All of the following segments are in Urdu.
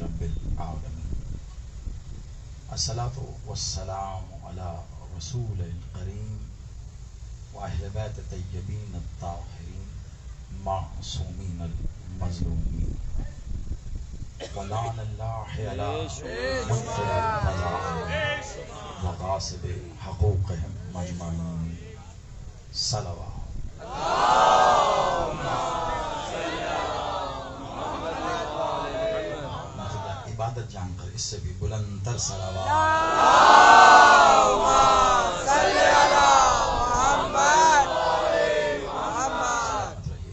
رب العالمين. الصلاة والسلام على رسول الكريم وأهل بيت الطيبين الطاهرين معصومين المظلومين. ولعن الله على منكر التظاهر وغاصب حقوقهم مجمعين. صلوات. عبادت جان کر اس سے بھی بلند تر صلوات.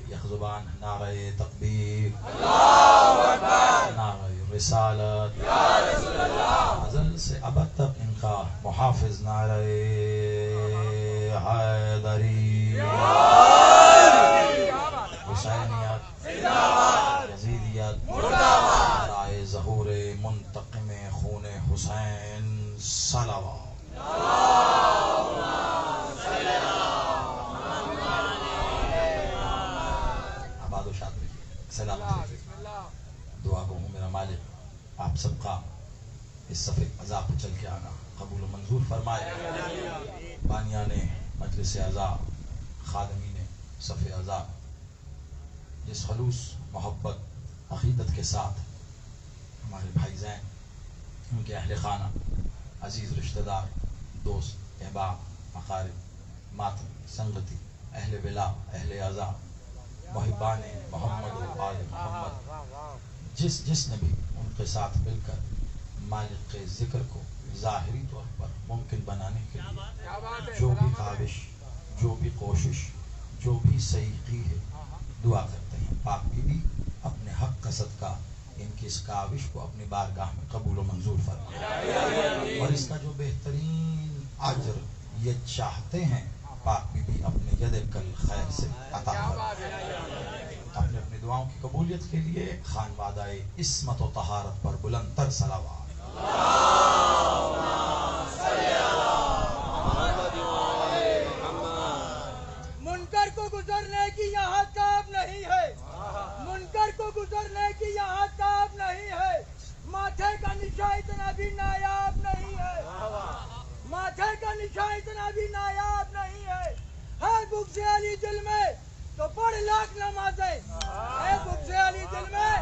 یہ زبان نعرہ تکبیر، نعرہ رسالت، ازل سے ابد تک ان کا محافظ نعرہ حیدری، حسینیت، یزیدیت، نعرہ ظہور منتقم خون حسین. صلوات. آباد و شاد رہیے، سلامت رہیے. دعا گو ہوں میرا مالک آپ سب کا اس صفحے عذاب پہ چل کے آنا قبول و منظور فرمائے. بانیان مجلس اعضاء، خادمین صفحے اعضاء، جس خلوص محبت عقیدت کے ساتھ ہمارے بھائی زین، ان کے اہل خانہ، عزیز رشتہ دار، دوست، احباب، اقارب، ماتم، سنگتی، اہل ولا، اہل اعضاء، محبان محمد و آل محمد، جس نے بھی ان کے ساتھ مل کر مالک کے ذکر کو ظاہری طور پر ممکن بنانے کے لیے جو بھی کاوش، جو بھی کوشش، جو بھی صحیح کی ہے، دعا کرتے ہیں پاک بی بی اپنے حق کا صدقہ ان کی اس کاوش کو اپنی بارگاہ میں قبول و منظور فرمائے، اور اس کا جو بہترین اجر یہ چاہتے ہیں پاک بی بی اپنے ید کل خیر سے عطا فرمائے. اپنے اپنی دعاؤں کی قبولیت کے لیے خانوادہ عصمت و طہارت پر بلند تر صلوات. منکر کو گزرنے کی یہاں تاب نہیں ہے، منکر کو گزرنے کی یہاں تاب نہیں ہے. ماتھے کا نشان اتنا بھی نایاب نہیں ہے، ماتھے کا نشان اتنا بھی نایاب نہیں ہے. ہے بغض علی دل میں تو پڑھ لاکھ نمازیں، ہے بغض علی دل میں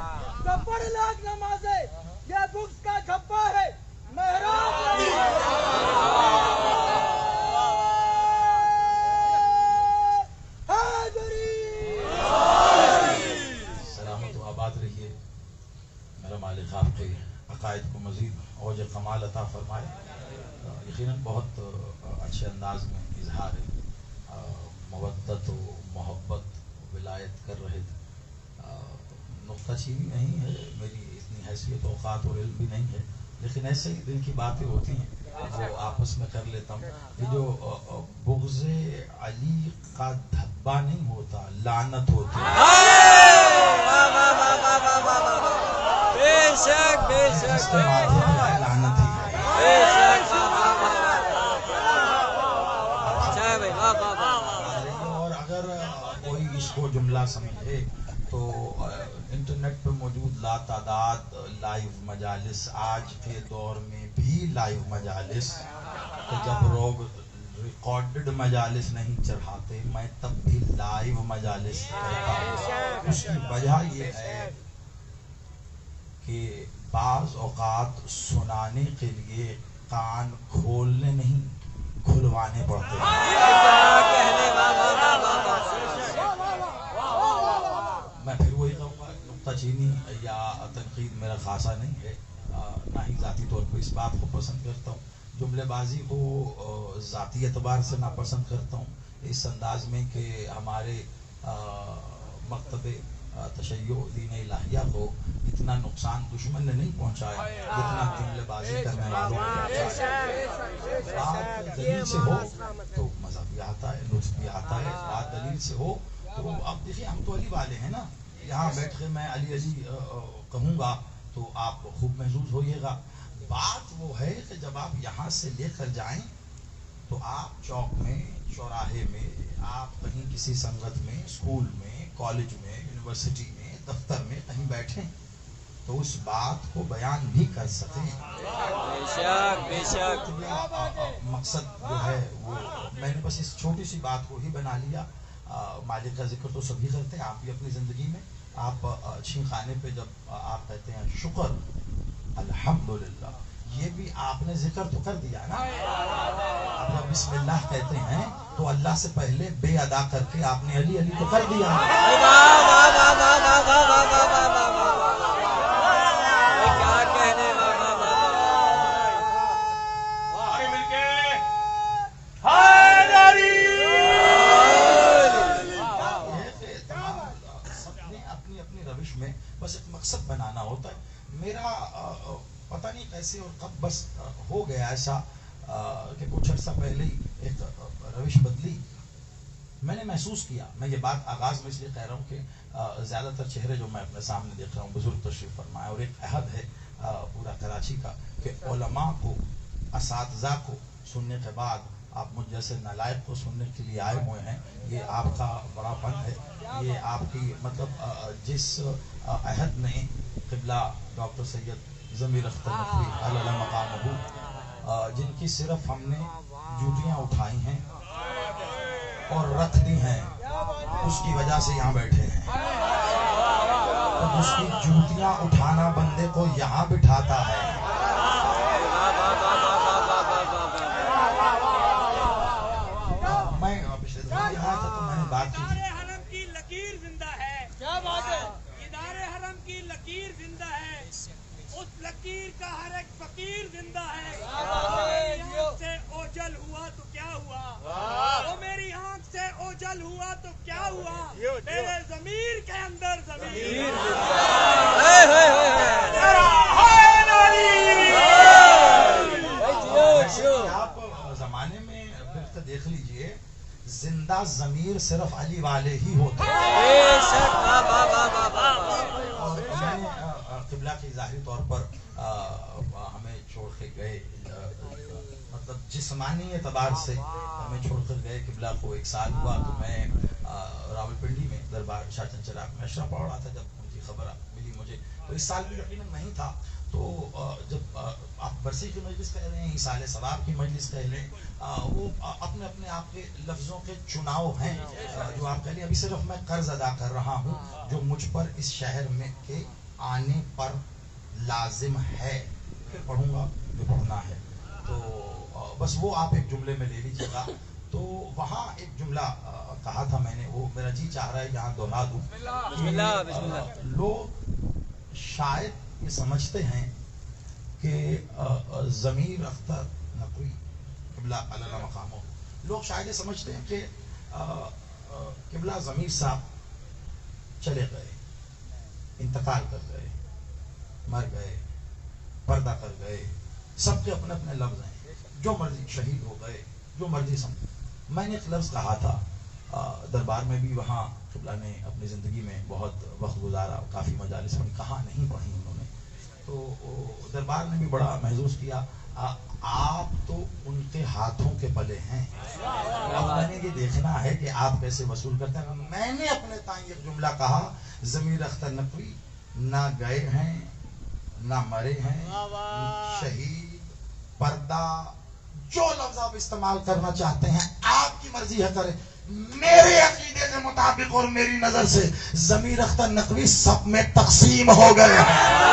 تو پڑھ لاکھ نمازیں. یہ بغض کا دھبا ہے، محراب نہیں ہے. سلامت و آباد رہیے. میرا مالک آپ کے عقائد کو مزید اوج کمال عطا فرمائے. یقیناً بہت اچھے انداز میں اظہار مودت و محبت ولایت کر رہے تھے. نقطہ چینی نہیں ہے، میری اتنی حیثیت اوقات اور علم بھی نہیں ہے، لیکن ایسے ہی دل کی باتیں ہوتی ہیں وہ آپس میں کر لیتا ہوں. یہ جو بغض علی کا دھبا نہیں ہوتا، لعنت ہوتی ہے. جس کے ماتھے پہ ہے لعنت ہی ہے. اور اگر کوئی اس کو جملہ سمجھے تو انٹرنیٹ پہ موجود لا تعداد لائیو مجالس، آج کے دور میں بھی لائیو مجالس، تو جب لوگ ریکارڈڈ مجالس نہیں چڑھاتے میں تب بھی لائیو مجالس کرتا ہوں. اس کی وجہ یہ ہے کہ بعض اوقات سنانے کے لیے کان کھولنے نہیں کھلوانے پڑتے ہیں. میں پھر وہی کہوں گا، نقطہ چینی یا تنقید میرا خاصا نہیں ہے، نہ ہی ذاتی طور پر اس بات کو پسند کرتا ہوں. جملے بازی کو ذاتی اعتبار سے ناپسند کرتا ہوں اس انداز میں کہ ہمارے مکتب تشیع دین الہیہ کو اتنا نقصان دشمن نے نہیں پہنچایا جتنا جملے بازی کرنے والوں نے پہنچایا. بات دلیل سے ہو تو مزہ بھی آتا ہے، لطف بھی آتا ہے. بات دلیل سے ہو تو اب دیکھیے ہم تو علی والے ہیں نا، یہاں بیٹھ کے میں علی علی کہوں گا تو آپ خوب محظوظ ہوئیے گا. بات وہ ہے کہ جب آپ یہاں سے لے کر جائیں تو آپ چوک میں، چوراہے میں، آپ کہیں کسی سنگت میں، اسکول میں، کالج میں، یونیورسٹی میں، دفتر میں کہیں بیٹھیں تو اس بات کو بیان بھی کر سکیں. بے شک مقصد جو ہے وہ میں نے بس اس چھوٹی سی بات کو ہی بنا لیا. مالک کا ذکر تو سبھی کرتے ہیں، آپ بھی اپنی زندگی میں آپ چھین خانے پہ جب آپ کہتے ہیں شکر الحمدللہ، یہ بھی آپ نے ذکر تو کر دیا نا. آپ جب بسم اللہ کہتے ہیں تو اللہ سے پہلے بے ادا کر کے آپ نے علی علی تو کر دیا. کیا کہنے اپنی اپنی روش میں بس ایک مقصد بنانا ہوتا ہے. میرا پتہ نہیں کیسے اور کب بس ہو گیا ایسا کہ کچھ عرصہ پہلے ہی ایک روش بدلی. میں نے محسوس کیا، میں یہ بات آغاز میں اس لیے کہہ رہا ہوں کہ زیادہ تر چہرے جو میں اپنے سامنے دیکھ رہا ہوں بزرگ تشریف فرمائے، اور ایک عہد ہے پورا کراچی کا کہ علماء کو، اساتذہ کو سننے کے بعد آپ مجھ جیسے نالائق کو سننے کے لیے آئے ہوئے ہیں. یہ آپ کا بڑا فن ہے. یہ آپ کی مطلب جس عہد میں قبلہ ڈاکٹر سید ضمیر اختر نقوی علی مقامہ، جن کی صرف ہم نے جوتیاں اٹھائی ہیں اور رکھ دی ہیں، اس کی وجہ سے یہاں بیٹھے ہیں. تو اس کی جوتیاں اٹھانا بندے کو یہاں بٹھاتا ہے. میں پچھلے دفعہ یہاں تھا تو میں نے بات کی ادارے حرم کی لکیر زندہ ہے. کیا بات ہے؟ ادارے حرم کی لکیر زندہ ہے. اس لکیر کا ہر ایک فقیر زندہ ہے. میری آنکھ سے اوجل ہوا تو کیا ہوا؟ وہ میری آنکھ سے اوجل ہوا تو کیا ہوا؟ میرے ضمیر کے اندر ضمیر. آپ زمانے میں پھر دیکھ لیجئے، زندہ ضمیر صرف علی والے ہی ہوتے ہیں. اور میں قبلہ کی ظاہری طور پر ہمیں چھوڑ کے گئے، مطلب جسمانی اعتبار سے ہمیں چھوڑ کر گئے. قبلہ کو 1 سال ہوا تو میں راول پنڈی میں دربار شاہ چند چراغ میں اشرف پڑھ رہا تھا جب ان کی خبر ملی مجھے. تو اس سال بھی یقیناً نہیں تھا. تو جب آپ برسی کی مجلس کہہ رہے ہیں، ایصال ثواب کی مجلس کہہ لیں، وہ اپنے اپنے آپ کے لفظوں کے چناؤ ہیں جو آپ کہہ لیں. ابھی صرف میں قرض ادا کر رہا ہوں جو مجھ پر اس شہر میں کے آنے پر لازم ہے. پھر پڑھوں گا جو پڑھنا ہے. تو بس وہ آپ ایک جملے میں لے لیجیے گا. تو وہاں ایک جملہ کہا تھا میں نے، وہ میرا جی چاہ رہا ہے یہاں دہرا دوں. لوگ شاید یہ سمجھتے ہیں کہ ضمیر اختر نقوی قبلہ علی مقامہ، لوگ شاید یہ سمجھتے ہیں کہ قبلہ ضمیر صاحب چلے گئے، انتقال کر گئے، مر گئے، پردہ کر گئے. سب کے اپنے اپنے لفظ ہیں، جو مرضی شہید ہو گئے، جو مرضی سمجھ. میں نے ایک لفظ کہا تھا دربار میں بھی، وہاں قبلہ نے اپنی زندگی میں بہت وقت گزارا، کافی مجالس میں کہاں نہیں پڑھی انہوں نے. تو دربار نے بھی بڑا محسوس کیا، آپ تو ان کے ہاتھوں کے پلے ہیں. اب میں نے یہ دیکھنا ہے کہ آپ کیسے وصول کرتے ہیں. میں نے اپنے تائیں ایک جملہ کہا، ضمیر اختر نقوی نہ گئے ہیں نہ مرے ہیں، شہید، پردہ، جو لفظ آپ استعمال کرنا چاہتے ہیں آپ کی مرضی ہے کریں. میرے عقیدے کے مطابق اور میری نظر سے ضمیر اختر نقوی سب میں تقسیم ہو گئے ہیں.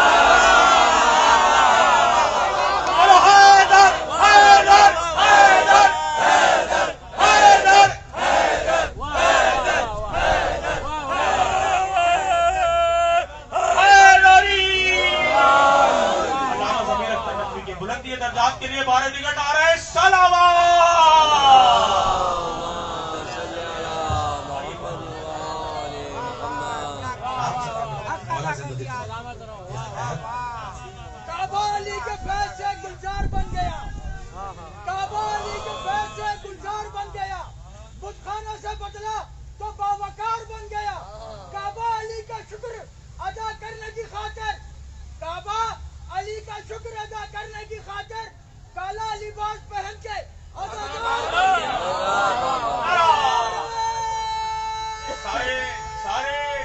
سارے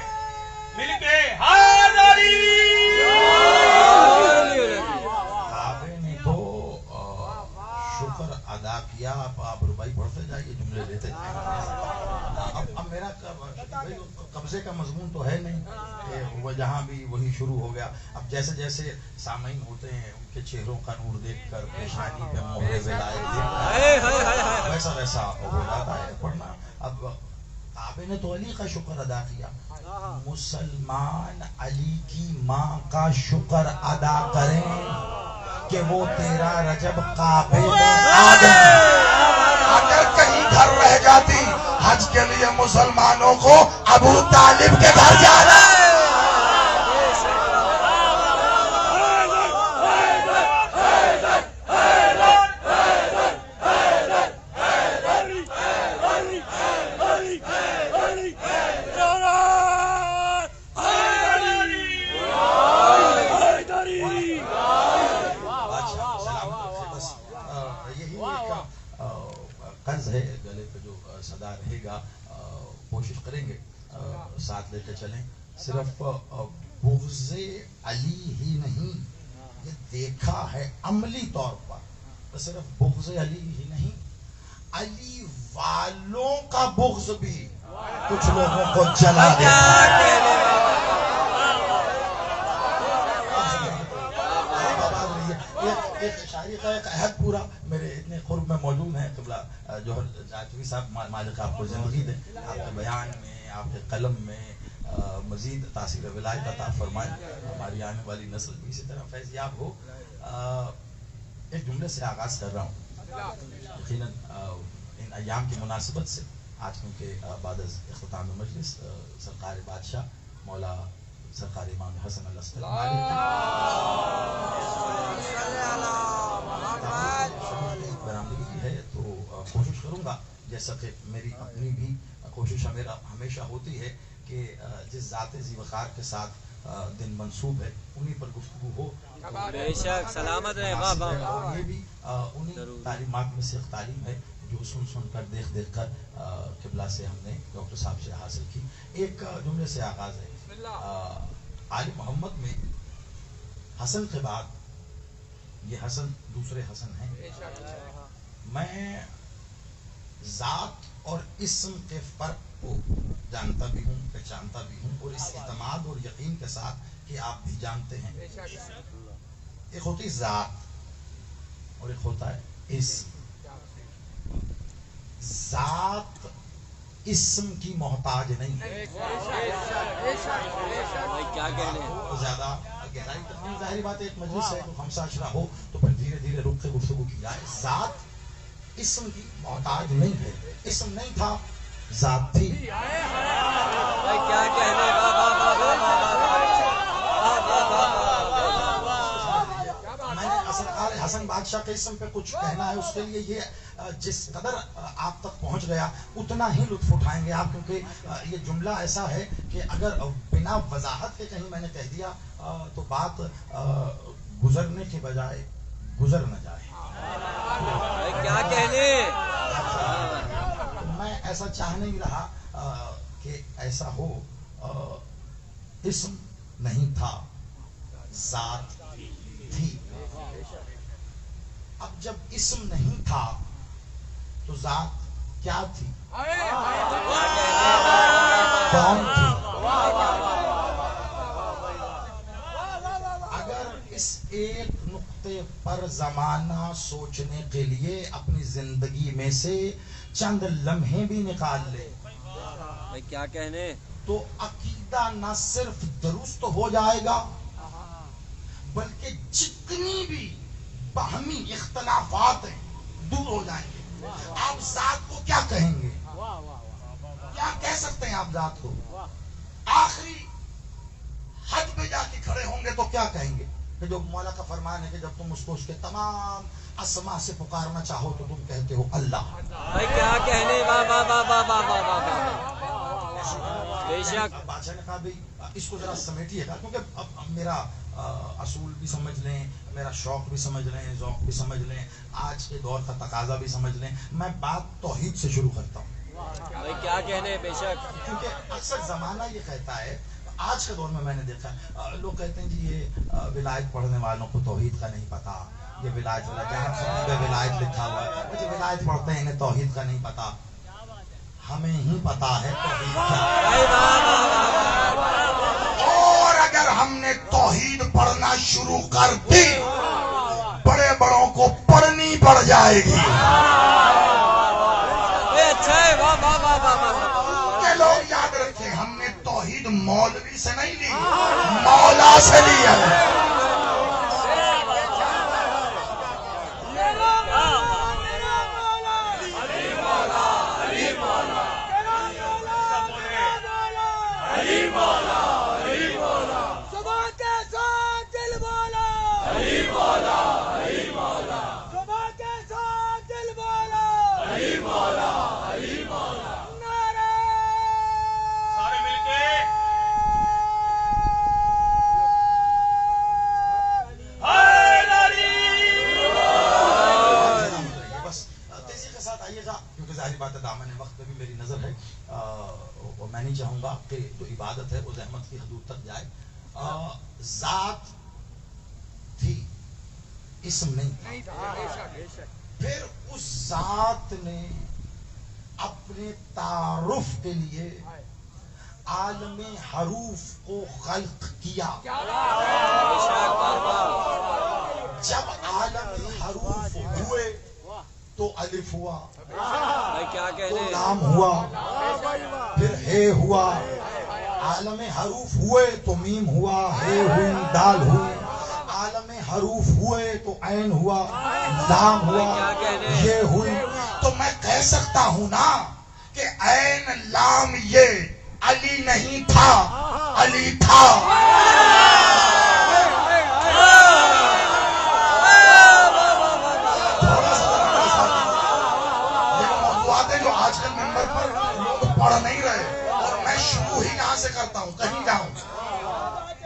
مل کے حاضری معاوضے کا مضمون تو ہے نہیں کہ وہ جہاں بھی وہی شروع ہو گیا. اب جیسے جیسے سامعین ہوتے ہیں ان کے چہروں کا نور دیکھ کر پیشانی پہ مہر ولایت دیکھ کر ویسا ویسا ہو جاتا ہے پڑھنا. اب آپ نے تو علی کا شکر ادا کیا. مسلمان علی کی ماں کا شکر ادا کریں کہ وہ 13 رجب کعبے میں آ گئے. اگر کہیں گھر رہ جاتی حج کے لیے مسلمانوں کو ابو طالب کے گھر جانا. ہے گلے پہ جو صدا رہے گا کوشش کریں گے ساتھ لے کے چلیں. صرف بغض علی ہی نہیں یہ دیکھا ہے عملی طور پر. صرف بغض علی ہی نہیں علی والوں کا بغض بھی کچھ لوگوں کو جلا دیتا. ایک شاعری کا ایک عہد پورا میرے اتنے قرب میں موجود ہیں. قبلہ جوہر جاجوی صاحب مالک آپ کو زندگی دیں, آپ کے بیان میں آپ کے قلم میں مزید تاثیر ولایت عطا فرمائیں. ہماری آنے والی نسل بھی اسی طرح فیضیاب ہو. ایک جملے سے آغاز کر رہا ہوں. یقیناً ان ایام کی مناسبت سے آج کیونکہ بعد از اختتام مجلس سرکار بادشاہ مولا سرکار امام حسن الاسقلانی برآمدگی کی ہے تو کوشش کروں گا جیسا کہ میری اپنی بھی کوشش ہمیشہ ہوتی ہے کہ جس ذات ذی وقار کے ساتھ دن منسوب ہے انہی پر گفتگو ہو. بے شک سلامت رہے. واہ واہ. یہ بھی انہی تعلیمات میں سے ایک تعلیم ہے جو سن سن کر دیکھ دیکھ کر قبلہ سے ہم نے ڈاکٹر صاحب سے حاصل کی. ایک جملے سے آغاز ہے. آل محمد میں حسن کے بعد یہ حسن دوسرے حسن ہیں. میں ذات اور اسم کے فرق کو جانتا بھی ہوں, پہچانتا بھی ہوں, اور اس اعتماد اور یقین کے ساتھ کہ آپ بھی جانتے ہیں. ایک ہوتی ذات اور ایک ہوتا ہے اسم. ذات اسم کی محتاج نہیں ہے. کیا کہنے زیادہ گہرائی تک نہیں. ظاہری بات ہے ایک مجلس ہے تو خمسہ عشرہ ہو تو پھر دھیرے دھیرے رک کے گفتگو کی جائے. ذات اسم کی محتاج نہیں ہے. اسم نہیں تھا ذات تھی. کیا کہنے. میں نے سرکار حسن بادشاہ کے اسم پہ کچھ کہنا ہے. اس کے لیے یہ جس قدر آپ تک پہنچ گیا اتنا ہی لطف اٹھائیں گے آپ, کیونکہ یہ جملہ ایسا ہے کہ اگر بنا وضاحت کے کہیں میں نے کہہ دیا تو بات گزرنے کے بجائے گزر نہ جائے. کیا کہنے. میں ایسا چاہ نہیں رہا کہ ایسا ہو. اسم نہیں تھا ذات تھی. اب جب اسم نہیں تھا تو ذات کیا تھی, کون تھی؟ اگر اس ایک نقطے پر زمانہ سوچنے کے لیے اپنی زندگی میں سے چند لمحے بھی نکال لے کیا کہنے تو عقیدہ نہ صرف درست ہو جائے گا بلکہ جتنی بھی باہمی اختلافات ہیں دور ہو جائیں گے. آپ ذات کو کیا کہیں گے, کیا کہہ سکتے ہیں آپ ذات کو؟ آخری حد پہ جا کے کھڑے ہوں گے تو کیا کہیں گے کہ جو مولا کا فرمان ہے کہ جب تم اس کو اس کے تمام اسما سے پکارنا چاہو تو تم کہتے ہو اللہ. کیا کہنے. بے شک. بادشاہ نے کہا بھائی اس کو ذرا سمیٹیے گا, کیونکہ اب میرا اصول بھی سمجھ لیں, میرا شوق بھی سمجھ لیں, ذوق بھی سمجھ لیں, آج کے دور کا تقاضا بھی سمجھ لیں. میں بات توحید سے شروع کرتا ہوں. کیا کہنے. بے شک. کیونکہ اکثر زمانہ یہ کہتا ہے, آج کے دور میں نے دیکھا لوگ کہتے ہیں جی یہ ولایت پڑھنے والوں کو توحید کا نہیں پتا, یہ ولایت والا جہاں خطیب ولایت لکھا ہوا ہے مجھے ولایت پڑھتے ہیں انہیں توحید کا نہیں پتا. ہمیں ہی پتا ہے توحید کیا ہے۔ بھائی واہ واہ واہ واہ۔ اور اگر ہم نے توحید پڑھنا شروع کر دی بڑے بڑوں کو پڑھنی پڑ جائے گی۔ یہ اچھا ہے، واہ واہ واہ واہ واہ۔ کہ لوگ یاد رکھیں ہم نے توحید مولوی سے نہیں لی، مولا سے لی ہے۔ میں نہیں چاہوں گا کہ جو عبادت ہے وہ زحمت کی حدود تک جائے۔ ذات تھی، اسم نہیں تھا۔ پھر اس ذات نے اپنے تعارف کے لیے عالم حروف کو خلق کیا۔ جب عالم حروف ہوئے تو الف ہوا، بھائی کیا تو کہنے؟ لام ہوا، پھر ہے ہوا۔ عالم حروف ہوئے تو میم ہوا، ہے ہوئی، دال ہوئی۔ عالم حروف ہوئے تو عین ہوا، لام ہوا، یہ ہوئی۔ تو میں کہہ سکتا ہوں نا کہ عین لام یہ علی نہیں تھا، علی تھا۔ پڑھ نہیں رہے اور میں شروع ہی یہاں سے کرتا ہوں، کہیں جاؤں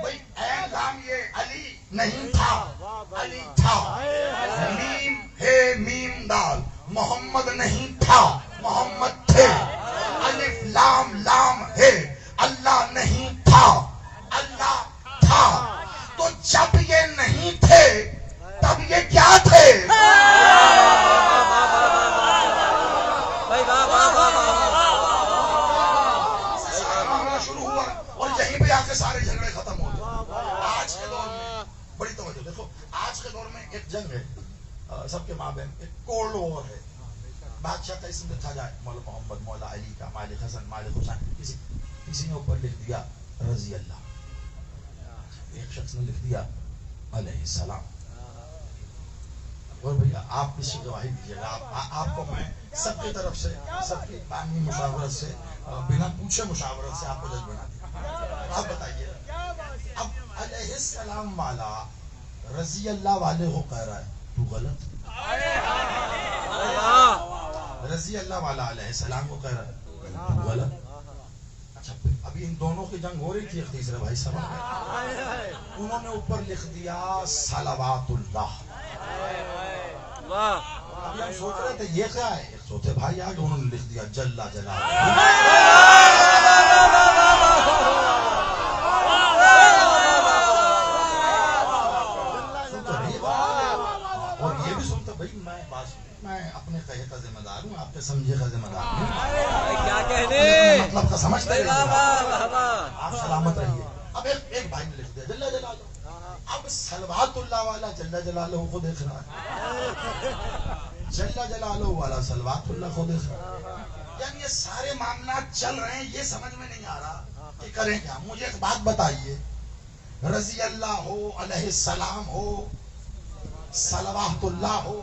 بھئی عین لام یہ علی نہیں تھا، علی تھا۔ میم ہے، میم دال، محمد نہیں تھا، محمد تھے۔ الف لام لام ہے، اللہ نہیں تھا، اللہ تھا۔ تو جب یہ نہیں تھے تب یہ کیا تھے؟ بھائی واہ واہ واہ واہ۔ سارے جھگڑے ختم ہو گئے۔ آج کے دور میں بڑی توجہ دیکھو، آج کے دور میں ایک جنگ ہے سب کے ماں بہن، ایک کولڈ وار ہے۔ بادشاہ کا اسم لکھا جائے، مولا محمد، مولا علی کا، مالک حسن، مالک حسین، کسی نے اوپر لکھ دیا رضی اللہ، ایک شخص نے لکھ دیا علیہ السلام۔ اور بھیا آپ کسی گواہی دیجیے گا، آپ کو میں سب کی طرف سے، سب کی باہمی مشاورت سے، بنا پوچھے مشاورت سے آپ کو جج بنا دیا۔ آپ بتائیے اب علیہ السلام والا رضی اللہ والے کو کہہ رہا ہے تو غلط، رضی اللہ والا علیہ السلام کو کہہ رہا ہے تو غلط۔ اچھا ابھی ان دونوں کی جنگ ہو رہی تھی، ایک تیسرے بھائی سمجھ گئے، انہوں نے اوپر لکھ دیا صلوات اللہ۔ ابھی ہم سوچ رہے تھے یہ کیا ہے، ایک چوتھے بھائی آگے انہوں نے لکھ دیا جل جلالہ۔ اور یہ بھی سنتا بھائی میں اپنے کہے کا ذمہ دار ہوں، آپ کے سمجھے کا ذمہ دار ہوں، کیا کہنے؟ مطلب کا سمجھتے رہیے، واہ واہ واہ۔ آپ سلامت رہیے۔ اب ایک بھائی نے لکھ دیا جل جلالہ، اب صلوات اللہ والا جل جلالہ کو دیکھ رہا ہے، جل جلالہ والا صلوات اللہ کو دیکھ رہا ہے، یعنی یہ سارے معاملات چل رہے ہیں، یہ سمجھ میں نہیں آ رہا کہ کریں کیا۔ مجھے ایک بات بتائیے، رضی اللہ ہو، علیہ السلام ہو، صلوات اللہ ہو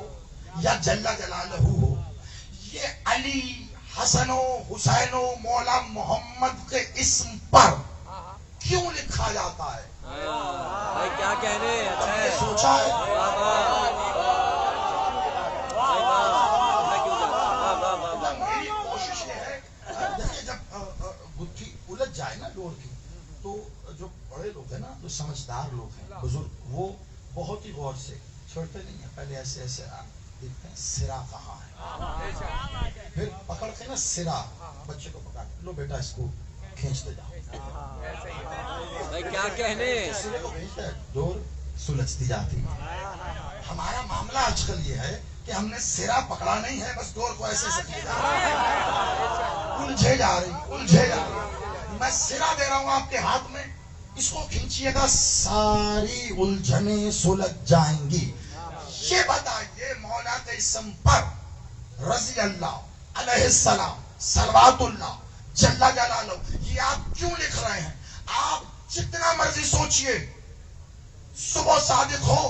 یا جل جلالہ ہو، یہ علی، حسن و حسین و مولا محمد کے اسم پر کیوں لکھا جاتا ہے؟ بھائی کیا کہنے؟ اچھا ہے، سوچا ہے؟ واہ واہ۔ بھائی واہ، میں کیوں جاتا؟ واہ واہ واہ واہ۔ میری کوشش یہ ہے، دیکھیے جب گتھی الجھ جائے نا ڈور کی، تو جو بڑے لوگ ہیں نا، جو سمجھدار لوگ ہیں، بزرگ، وہ بہت ہی غور سے چھوڑتے نہیں ہیں، پہلے ایسے ایسے دیکھتے ہیں سرا کہاں ہے، پھر پکڑ کے نا سرا بچے کو پکڑ کے لو بیٹا اس کو کھینچتے جاؤ، بھائی کیا کہنے؟ سرے کو کھینچتے ہیں، ڈور سلجھتی جاتی ہے۔ ہمارا معاملہ آج کل یہ ہے کہ ہم نے سرا پکڑا نہیں ہے، بس ڈور کو ایسے ایسے کھینچا۔ الجھے جا رہی. میں سرا دے رہا ہوں آپ کے ہاتھ میں, اس کو کھینچیے گا, ساری الجھنیں سلجھ جائیں گی. یہ بتائیے مولا کے اسم پر رضی اللہ علیہ السلام صلوات اللہ جل جلالہ یہ آپ کیوں لکھ رہے ہیں؟ آپ جتنا مرضی سوچئے, صبح صادق ہو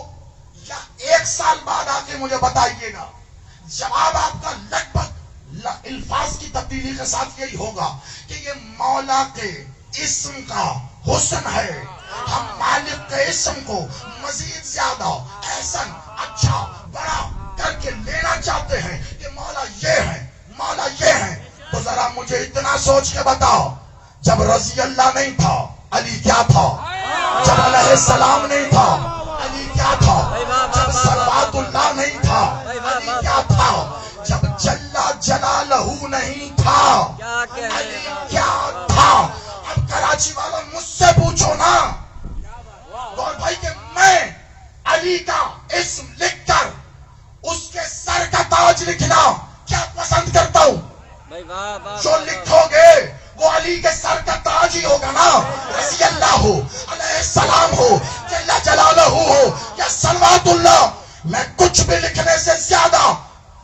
یا 1 سال بعد آ کے مجھے بتائیے گا, جواب آپ کا لگ بھگ الفاظ کی تبدیلی کے ساتھ یہی ہوگا کہ یہ مولا کے اسم کا حسن ہے. ہم مالک کے اسم کو مزید زیادہ احسن اچھا بڑا کر کے لینا چاہتے ہیں کہ مولا یہ ہے, مولا یہ ہے. تو ذرا مجھے اتنا سوچ کے بتاؤ, جب رضی اللہ نہیں تھا علی کیا تھا؟ جب علیہ السلام نہیں تھا علی کیا تھا؟ جب صلوات اللہ نہیں تھا علی کیا تھا؟ جب جل جلالہ نہیں تھا علی کیا تھا؟ اب کراچی والا مجھ سے پوچھو نا اور بھائی کہ میں علی کا اسم لکھ کر اس کے سر کا تاج لکھنا کیا پسند کرتا ہوں؟ جو لکھو گے وہ علی کے سر کا تاج ہی ہوگا نا. رضی اللہ ہو, علیہ السلام ہو, جل جلالہ ہو یا صلوات اللہ, میں کچھ بھی لکھنے سے زیادہ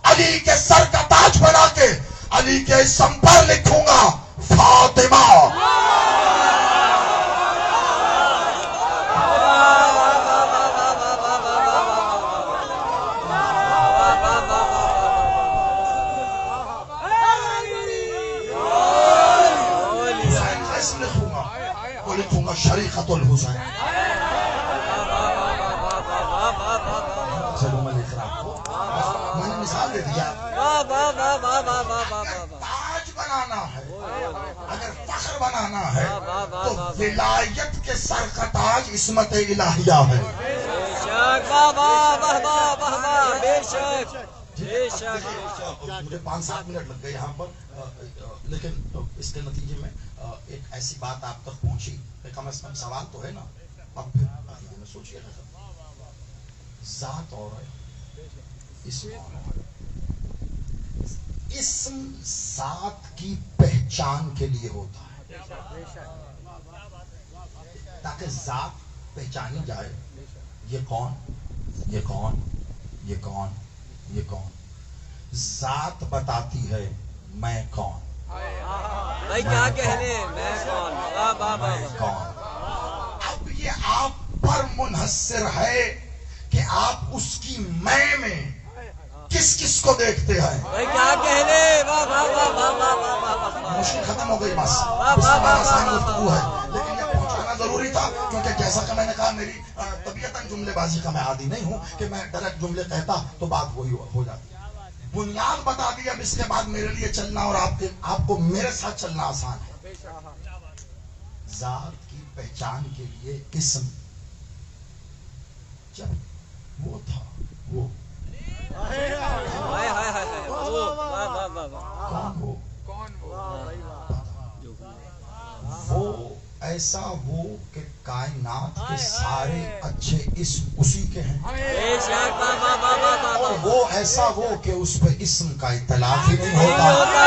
علی کے سر کا تاج بنا کے علی کے اسم پر لکھوں گا فاطمہ. لکھوں گا شریقۃ الحسین. چلو میں لکھ رہا ہوں, میں نے مثال دے دیا. تاج بنانا ہے, اگر فخر بنانا ہے تو ولایت کے سر کا تاج عصمت الہیہ ہے. مجھے 5-7 منٹ لگ گئے یہاں پر, لیکن اس کے نتیجے میں ایک ایسی بات آپ تک پہنچی کہ کم از کم سوال تو ہے نا. اب پھر میں سوچیے گا, ذات اور اسم اور اسم ذات کی پہچان کے لیے ہوتا ہے تاکہ ذات پہچانی جائے. یہ کون, یہ کون, یہ کون, یہ کون. ذات بتاتی ہے میں کون. بھائی کیا کہنے, میں کون, میں کون. اب یہ آپ پر منحصر ہے کہ آپ اس کی میں کس کس کو دیکھتے ہیں. بھائی کیا کہنے, مشکل ختم ہو گئی بس, آسان گفتگو ہے لیکن یہ پہنچانا ضروری تھا کیونکہ جیسا کہ میں نے کہا میری طبیعتاً جملے بازی کا میں عادی نہیں ہوں کہ میں ڈائریکٹ جملے کہتا تو بات وہی ہو جاتی. بنیاد بتا دی, اب اس کے بعد میرے لیے چلنا اور آپ کو میرے ساتھ چلنا آسان ہے. ذات کی پہچان کے لیے اسم, جب وہ تھا وہ وہ ایسا وہ کہ کائنات کے سارے اچھے اسم اسی کے ہیں, اور وہ ایسا وہ کہ اس پہ اسم کا اطلاق ہی نہیں ہوتا.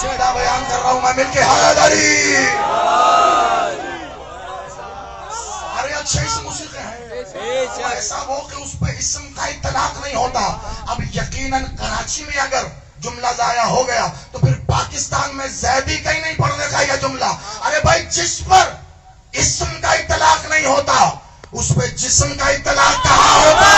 سیدھا بیان کر رہا ہوں میں, مل کے حیدری, سارے اچھے اسم اسی کے ہیں, ایسا وہ کہ اس پہ اسم کا اطلاق نہیں ہوتا. اب یقیناً کراچی میں اگر جملہ ضائع ہو گیا تو پھر پاکستان میں زیدی کہیں نہیں پڑھنے کا یہ جملہ. ارے بھائی جس پر اسم کا اطلاق نہیں ہوتا اس پہ جسم کا اطلاق کہاں ہوتا؟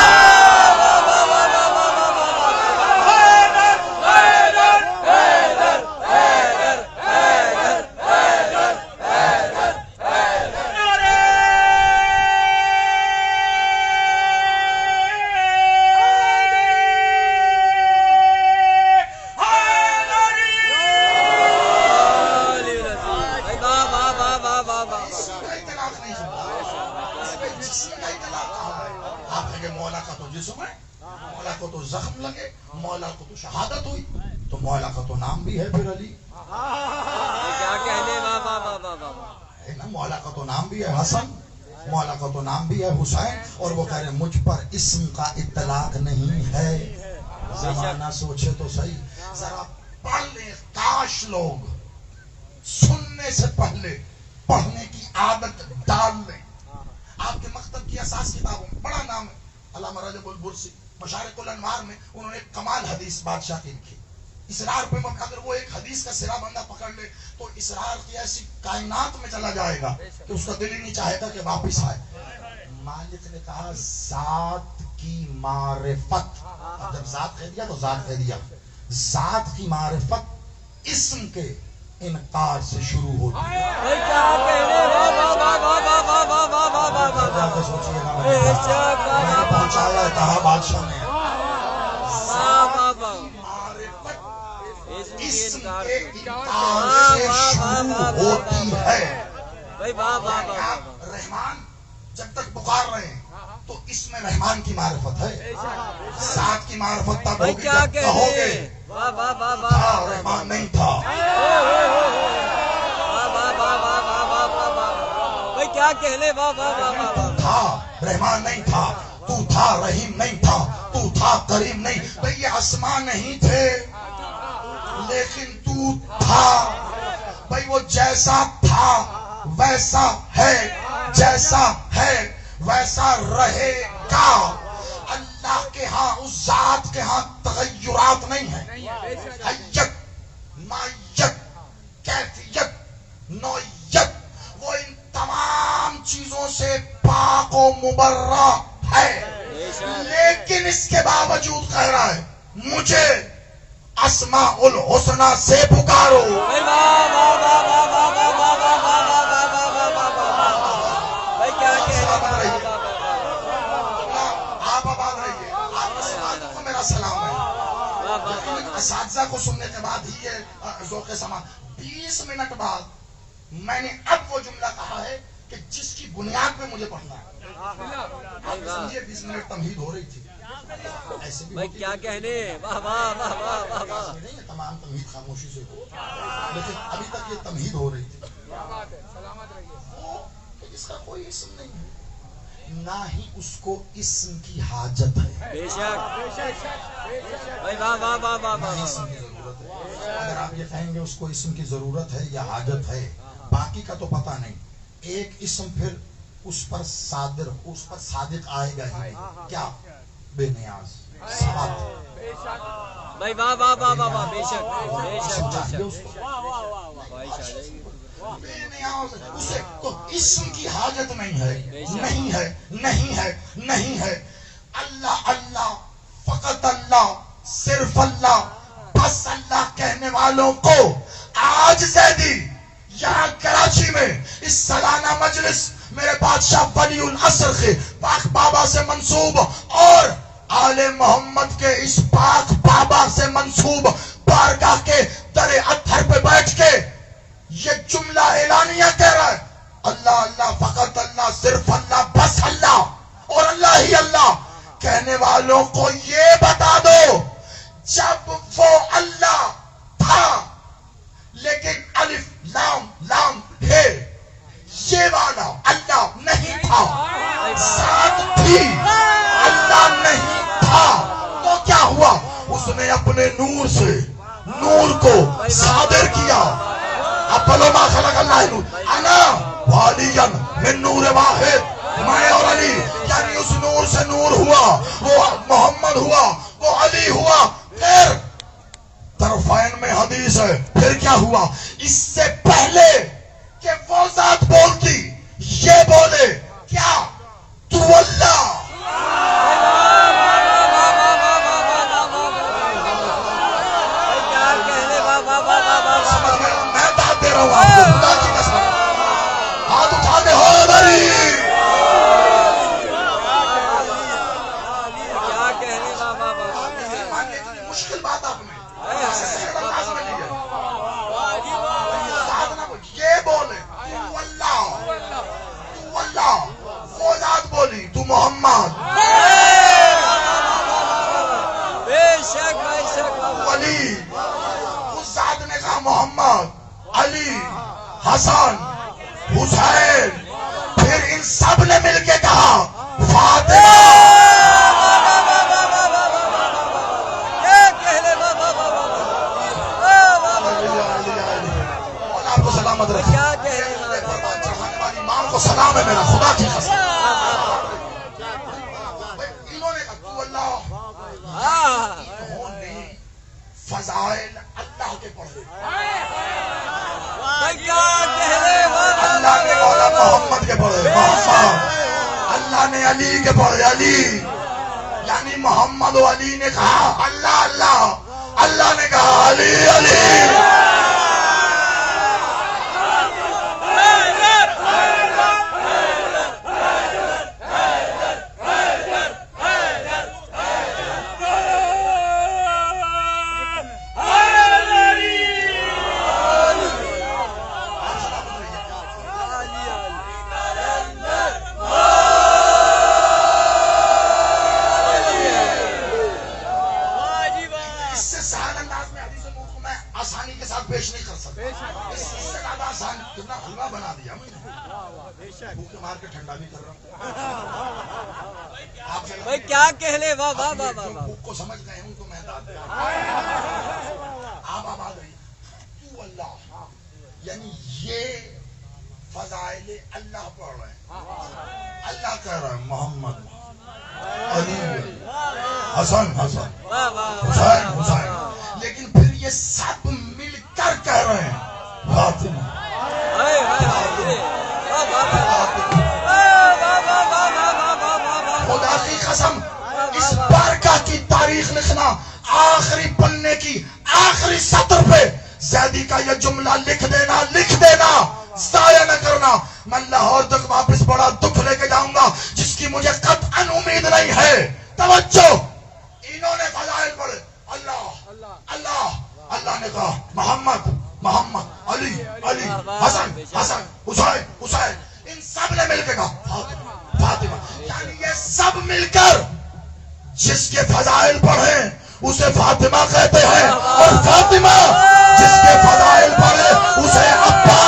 مولا کا تو جسم ہے, مولا کو تو زخم لگے, مولا کو تو شہادت ہوئی, تو مولا کا تو نام بھی ہے پھر علی. کیا کہنے, ہے نا, مولا کا تو نام بھی ہے حسن, مولا کا تو نام بھی ہے حسین، اور وہ کہہ رہے مجھ پر اسم کا اطلاق نہیں ہے۔ زمانہ سوچے تو صحیح، ذرا پڑھ لیں، کاش لوگ سننے سے پہلے پڑھنے کی عادت ڈال لیں۔ آپ کے مکتب کی اساس کتابوں میں بڑا نام ہے، علامہ رجب البرسی مشارق الانوار میں انہوں نے ایک کمال حدیث بادشاہ کی لکھی۔ اسرار پہ اگر وہ ایک حدیث کا سرا بندہ پکڑ لے تو اسرار کی ایسی کائنات میں چلا جائے گا کہ اس کا دل ہی نہیں چاہے گا کہ واپس آئے۔ مالک نے کہا ذات کی معرفت، جب ذات کہہ دیا تو ذات کہہ دیا، ذات کی معرفت اسم کے انکار سے شروع ہوتی ہے۔ سوچیے گا میں نے پہنچایا، کہا بادشاہ نے اسم کے انکار سے شروع ہوتی ہے۔ آپ رحمان جب تک پکار رہے ہیں تو اس میں رحمان کی معرفت ہے، ذات کی معرفت تب ہوگی جب کہو گے تھا رحمان نہیں تھا۔ کیا کہنے تھا رحمان نہیں تھا، تو تھا رحیم نہیں تھا، تو تھا کریم نہیں، بھئی یہ اسماء نہیں تھے لیکن تو تھا۔ بھئی وہ جیسا تھا ویسا ہے، جیسا ہے ویسا رہے گا۔ اللہ کے ہاں، اس ذات کے ہاں تغیرات نہیں ہیں۔ حیت، مائیت، کیفیت، نوعیت، وہ ان تمام چیزوں سے پاک و مبرہ ہے، لیکن اس کے باوجود کہہ رہا ہے مجھے اسماء الحسنہ سے پکارو۔ آپ آباد رہیے، آپ اساتذہ کو میرا سلام ہے۔ اساتذہ کو سننے کے بعد ہی یہ ذوق سماع۔ 20 منٹ بعد میں نے اب وہ جملہ کہا ہے کہ جس کی بنیاد پہ مجھے پڑھنا ہے۔ آپ سمجھے 20 منٹ تمہید ہو رہی تھی، ایسے بھی کیا کہنے، واہ واہ واہ واہ واہ۔ تمام تمہید خاموشی سے ہو، لیکن ابھی تک یہ تمہید ہو رہی تھی۔ اس کا کوئی اسم نہیں ہے، نہ ہی اس کو اسم کی حاجت ہے۔ بے شک بھائی، واہ واہ واہ واہ نہ اسم کی ضرورت ہے۔ اگر آپ یہ کہیں گے اس کو اسم کی ضرورت ہے یا حاجت ہے، باقی کا تو پتہ نہیں۔ ایک اسم پھر اس پر صادق آئے گا ہی نہیں، کیا؟ بے نیاز، ساتھ بھائی، واہ واہ واہ واہ واہ، بے شک بے شک چاہیے اس کو، بے نیاز ہے، اسے تو اسم کی حاجت نہیں ہے، نہیں ہے، نہیں ہے، نہیں ہے۔ اللہ اللہ، فقط اللہ، صرف اللہ، بس اللہ کہنے والوں کو آج زیدی یہاں کراچی میں اس سالانہ مجلس میرے بادشاہ ولی العصر کے پاک بابا سے منسوب اور آل محمد کے اس پاک بابا سے منسوب بارگاہ کے در اطہر پہ بیٹھ کے یہ جملہ اعلانیہ کہہ رہا ہے، اللہ اللہ، فقط اللہ، صرف اللہ، بس اللہ اور اللہ ہی اللہ۔ کہنے والوں کو یہ بتا دو، جب وہ اللہ تھا لیکن الف لام لام ہے، یہ والا اللہ نہیں تھا، ساتھ تھی اللہ نہیں تھا، تو کیا ہوا؟ اس نے اپنے نور سے نور کو صادر کیا۔ اپلو ما خلق اللہ نور انا والیاً من نور واحد، میں اور علی، یعنی اس نور سے نور ہوا، وہ محمد ہوا، وہ علی ہوا۔ پھر طرفین میں حدیث ہے، پھر کیا ہوا؟ اس سے پہلے کہ وہ ذات بولتی یہ بولے کیا؟ تو اللہ۔ میں بات دے رہا ہوں آپ کو، خدا کی قسم، ہاتھ اٹھا کے ہو بھائی، کیا کہنے، واہ واہ واہ۔ مشکل بات آپ نے یہ بولے تو اللہ، تو اللہ، وہ ذات بولی تو محمد، بے شک بے شک، ولی، اس ذات نے کہا محمد، علی، حسن، حسین، پھر ان سب نے مل کے کہا فاطمہ. آپ کو سلامت رکھے. چڑھانے والی ماں کو سلام ہے میرا خدا کی قسم. انہوں نے اللہ فضائل اللہ کے پڑھے. اللہ نے مولا محمد کے پڑھے محمد. اللہ نے علی کے پڑھے علی. یعنی محمد و علی نے کہا اللہ اللہ. اللہ نے کہا علی علی. بھائی کیا کہہ لے. واہ واہ واہ واہ. کو سمجھ گئے ان کو محتاج آپ آباد رہی تو اللہ. یعنی یہ فضائل اللہ پڑھ رہے ہیں. اللہ کہہ رہا ہے محمد علی حسن حسن حسین حسین. لیکن پھر یہ سب مل کر کہہ رہے ہیں فاطمہ. خدا کی قسم اس بارگاہ کی تاریخ لکھنا. آخری پنے کی آخری سطر پہ زیدی کا یہ جملہ لکھ دینا ضائع نہ کرنا. میں لاہور تک واپس بڑا دکھ لے کے جاؤں گا جس کی مجھے قطعاً امید نہیں ہے. توجہ. انہوں نے فضائل پڑھے اللہ اللہ. اللہ نے کہا محمد محمد علی علی حسن حسن حسین حسین. ان سب نے مل کے کہا فاطمہ فاطمہ. یعنی یہ سب مل کر جس کے فضائل پڑھے اسے فاطمہ کہتے ہیں اور فاطمہ جس کے فضائل پڑھے اسے ابا.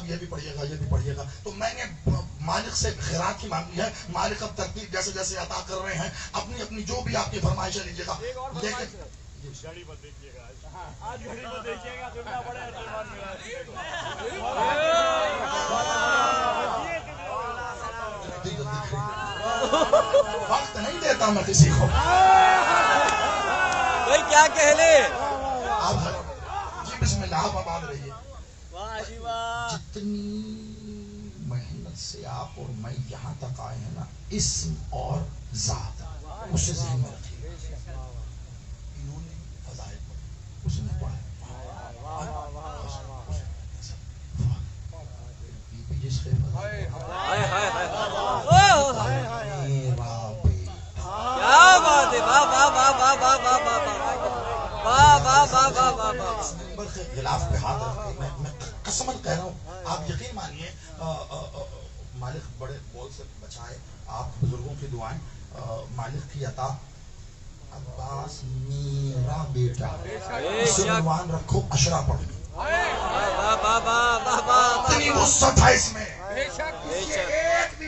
یہ بھی پڑھیے گا. تو میں نے مالک سے خیرات کی مانگی ہے. مالک اب ترتیب جیسے جیسے عطا کر رہے ہیں اپنی اپنی جو بھی آپ کی فرمائشیں لیجیے گا. لیکن وقت نہیں دیتا میں کسی کو. بھائی کیا کہہ لے. جی بسم اللہ. آپ آباد رہیے. جتنی محنت سے آپ اور میں یہاں تک آئے ہیں نا اسم اور ذات اسے ذہن میں رکھیے. انہوں نے فضائل پڑھے اس نے پڑھا جس کے کیا بات ہے. واہ واہ واہ واہ واہ واہ واہ واہ واہ واہ واہ واہ واہ. ممبر کے غلاف پہ ہاتھ رکھ کے میں قسمت کہہ رہا ہوں. آپ یقین مانیے مالک بڑے بول سے بچائے. آپ بزرگوں کی دعائیں مالک کی عطا. عباس میرا بیٹا اسے عنوان رکھو اشرا پڑھ لو. اتنی وسعت ہے اس میں. ایک بھی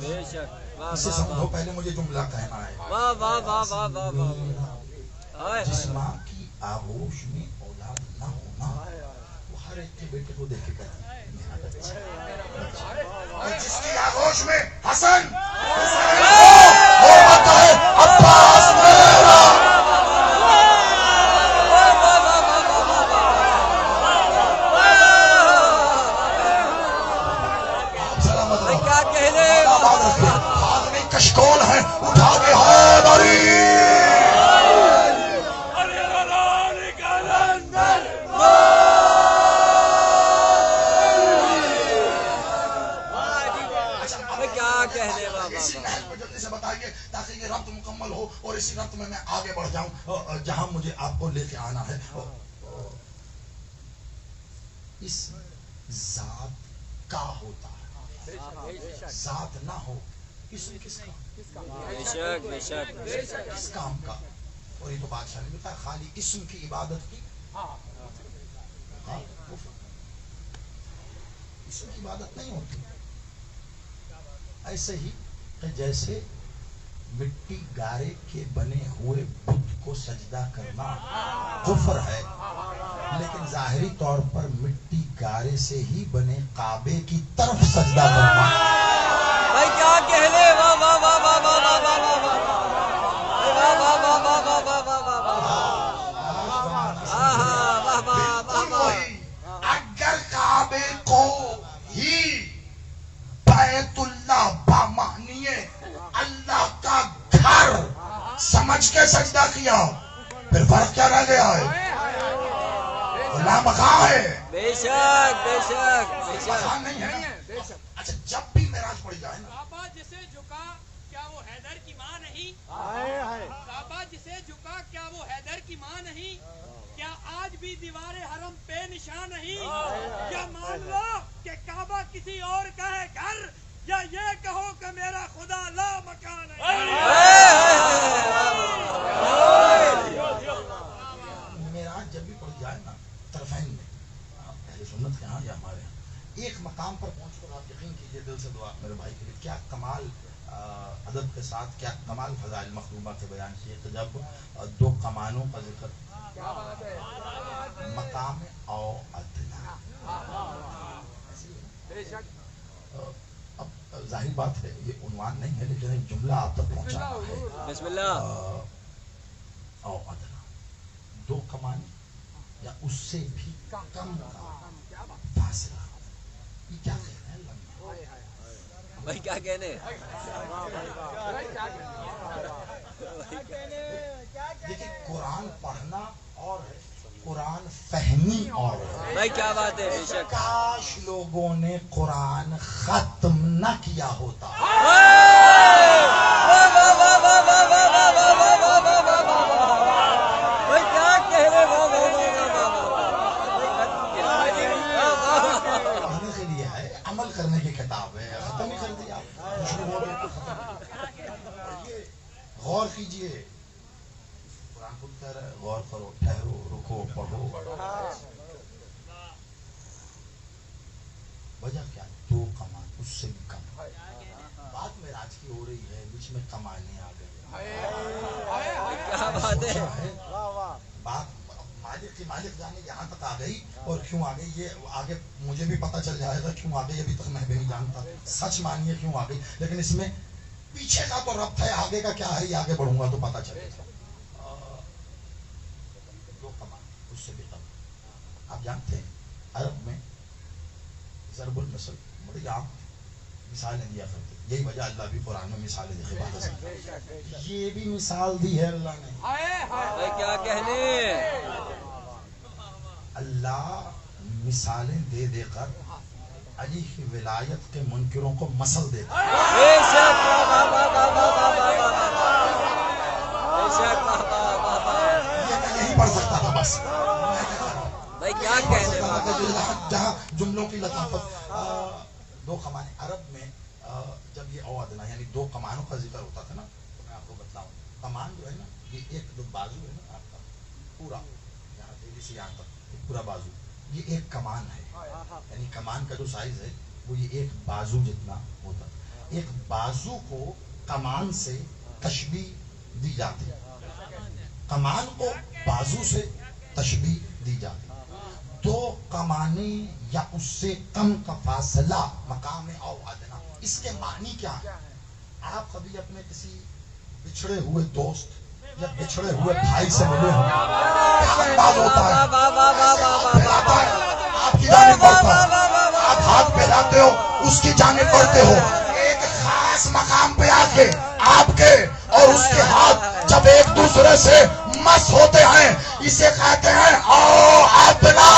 بے شک واہ اسے واہ سمجھو پہلے مجھے جملہ کہنا ہے واہ واہ واہ واہ واہ واہ ہائے جس ماں کی آغوش میں اولاد نہ ہونا وہ ہر ایک کے بیٹے کو دیکھ کے کہتی ہے میرا بچہ اور جس کی آغوش میں حسن وہ کہتا ہے عباس میرا کشکول ہے اٹھا کے حیدری کیا کہنے بابا اسی نحل پر جلدی سے بتائیے تاکہ یہ ربط مکمل ہو اور اسی ربط میں آگے بڑھ جاؤں جہاں مجھے آپ کو لے کے آنا ہے. اس ذات کا ہوتا ہے ذات نہ ہو اسم کس کا بے شک بے شک کس کام کا. اور یہ تو بادشاہ نے بتایا خالی اسم کی عبادت کی اسم کی عبادت نہیں ہوتی. ایسے ہی جیسے مٹی گارے کے بنے ہوئے بت کو سجدہ کرنا کفر ہے لیکن ظاہری طور پر مٹی گارے سے ہی بنے کعبے کی طرف سجدہ کرنا. بھائی کیا کہنے واہ واہ واہ واہ واہ واہ واہ واہ واہ واہ واہ واہ واہ واہ واہ اگر کعبے کو ہی بیت اللہ بامعنی اللہ کا گھر سمجھ کے سجدہ کیا پھر فرق کیا رہ گیا ہے؟ لامکاں ہے. بے شک بے شک بے شک نہیں ہے. اچھا جب بھی معراج پڑی جائے نا کعبہ جسے جھکا کیا وہ حیدر کی ماں نہیں؟ کعبہ جسے جھکا کیا وہ حیدر کی ماں نہیں؟ کیا آج بھی دیوار حرم پہ نشان نہیں؟ یا مان لو کہ کعبہ کسی اور کا ہے گھر یا یہ کہو کہ میرا خدا لا مکان ہے. معراج جب بھی پڑی جائے نا طرفین میں اہل سنت کے ہاں یا ہمارے یہاں ایک مقام پر پہنچ کر آپ یقین کیجئے دل سے دعا میرے بھائی کے لیے کیا کمال ادب کے ساتھ کیا کمال فضائل مخدومہ کے بیان کیے کہ جب دو کمانوں کا ذکر مقام او ادنا اب ظاہر بات ہے یہ عنوان نہیں ہے لیکن ایک جملہ آپ تک پہنچانا ہے. بسم اللہ او ادنا دو کمان یا اس سے بھی کم کا فاصلہ یہ کیا کہہ رہے ہیں اللہ بھائی کیا کہنے دیکھیں قرآن پڑھنا اور ہے قرآن فہمی اور ہے. بھائی کیا بات ہے بے شک کاش لوگوں نے قرآن ختم نہ کیا ہوتا. بھائی کیا کہہ رہے پڑھنے کے لیے ہے عمل کرنے کی کتاب ہے ختم ہی کر دیا غور کیجئے قرآن خود کہہ رہا ہے غور کرو ٹھہرو رکو پڑھو. وجہ کیا دو کمان اس سے بھی کم بات معراج کی ہو رہی ہے بیچ میں کمانے آ گئے. کیا بات ہے بات مالک کی مالک جانے یہاں تک آ گئی اور کیوں آ گئی یہ آگے مجھے بھی پتہ چل جائے گا کیوں آ گئی ابھی تک میں بھی نہیں جانتا سچ مانیے کیوں آ گئی لیکن اس میں پیچھے کا تو ربط ہے آگے کا کیا ہے یہ آگے بڑھوں گا تو پتہ چلے گا. دو کمان اس سے بھی کم. آپ جانتے ہیں عرب میں ضرب المثل بڑی عام مثالیں دیا کرتے یہی وجہ اللہ بھی قرآن میں مثالیں دے کے یہ بھی مثال دی ہے اللہ نے. بھائی کیا کہنے اللہ مثالیں دے دے کر علی کی ولایت کے منکروں کو مسل دیتا ہے. بے شک بے شک یہ میں نہیں پڑھ سکتا تھا بس بھائی کیا کہنے جہاں جملوں کی لطافت. دو کمان عرب میں جب یہ او ادنا یعنی دو کمانوں کا ذکر ہوتا تھا نا تو میں آپ کو بتلاؤں کمان جو ہے نا یہ ایک جو بازو ہے نا آپ کا پورا یہاں دہلی سے یہاں تک پورا بازو یہ ایک کمان ہے یعنی کمان کا جو سائز ہے وہ یہ ایک بازو جتنا ہوتا. ایک بازو کو کمان سے تشبیہ دی جاتی, کمان کو بازو سے تشبیہ دی جاتی. دو کمانیں یا اس سے کم کا فاصلہ مقام او ادنا, اس کے معنی کیا ہے؟ آپ کبھی اپنے کسی بچھڑے ہوئے دوست یا بچھڑے ہوئے بھائی سے ملے ہوں, کیا انداز ہوتا ہے؟ آپ کی جانب بڑھتا ہے, آپ ہاتھ پھیلاتے ہو, اس کی جانب بڑھتے ہو, ایک خاص مقام پہ آ کے آپ کے اور اس کے ہاتھ جب ایک دوسرے سے مس ہوتے ہیں, اسے کہتے ہیں او ادنا.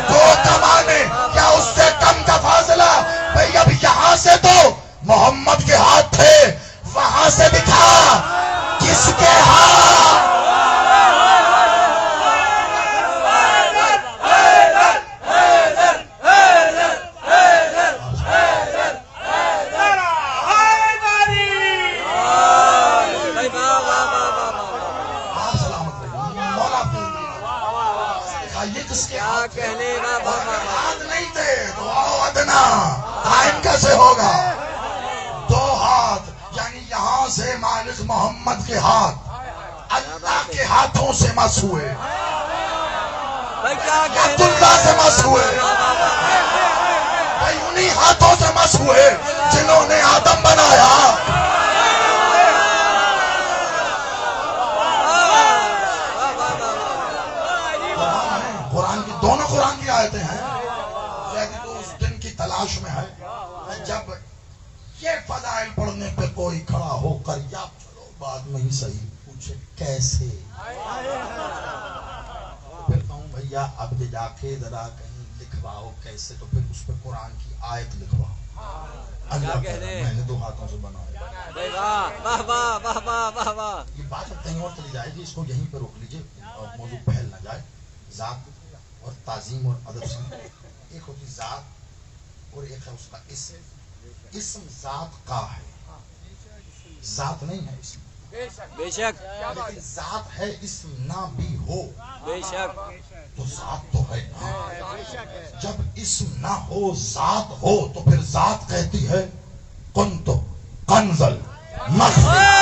دو کمانے یا اس سے کم کا فاصلہ. بھئی اب یہاں سے تو محمد کے ہاتھ تھے, وہاں سے دکھا کس کے ہاتھ. ہاتھ نہیں تھے تو او ادنا قائم کیسے ہوگا؟ دو ہاتھ یعنی یہاں سے مالک محمد کے ہاتھ اللہ کے ہاتھوں سے مس ہوئے, بیت اللہ سے مس ہوئے, بھائی انہی ہاتھوں سے مس ہوئے جنہوں نے آدم بنایا. قرآن کی دونوں قرآن کی آیتیں ہیں. تو اس دن کی تلاش میں ہے جب یہ فضائل پڑھنے پہ کوئی کھڑا ہو کر یا چلو بعد میں ہی صحیح پوچھے کیسے, پھر کہوں بھیا اب یہ جا کے ذرا کہیں لکھواؤ کیسے, تو پھر اس پہ قرآن کی آیت لکھواؤ. اللہ میں نے دو ہاتھوں سے بنایا. یہ بات اب کہیں اور چلی جائے گی, اس کو یہیں پہ روک لیجئے اور موضوع پھیل نہ جائے. ذات اور تعظیم اور ادب سے ایک ہوتی ذات اور ایک ہے اس کا اسم. اسم ذات کا ہے, ذات نہیں ہے اسم. بے شک, لیکن ذات ہے, اسم نہ بھی ہو بے شک, تو ذات تو ہے نا. جب اسم نہ ہو ذات ہو تو پھر ذات کہتی ہے کنت کنزل مخفی.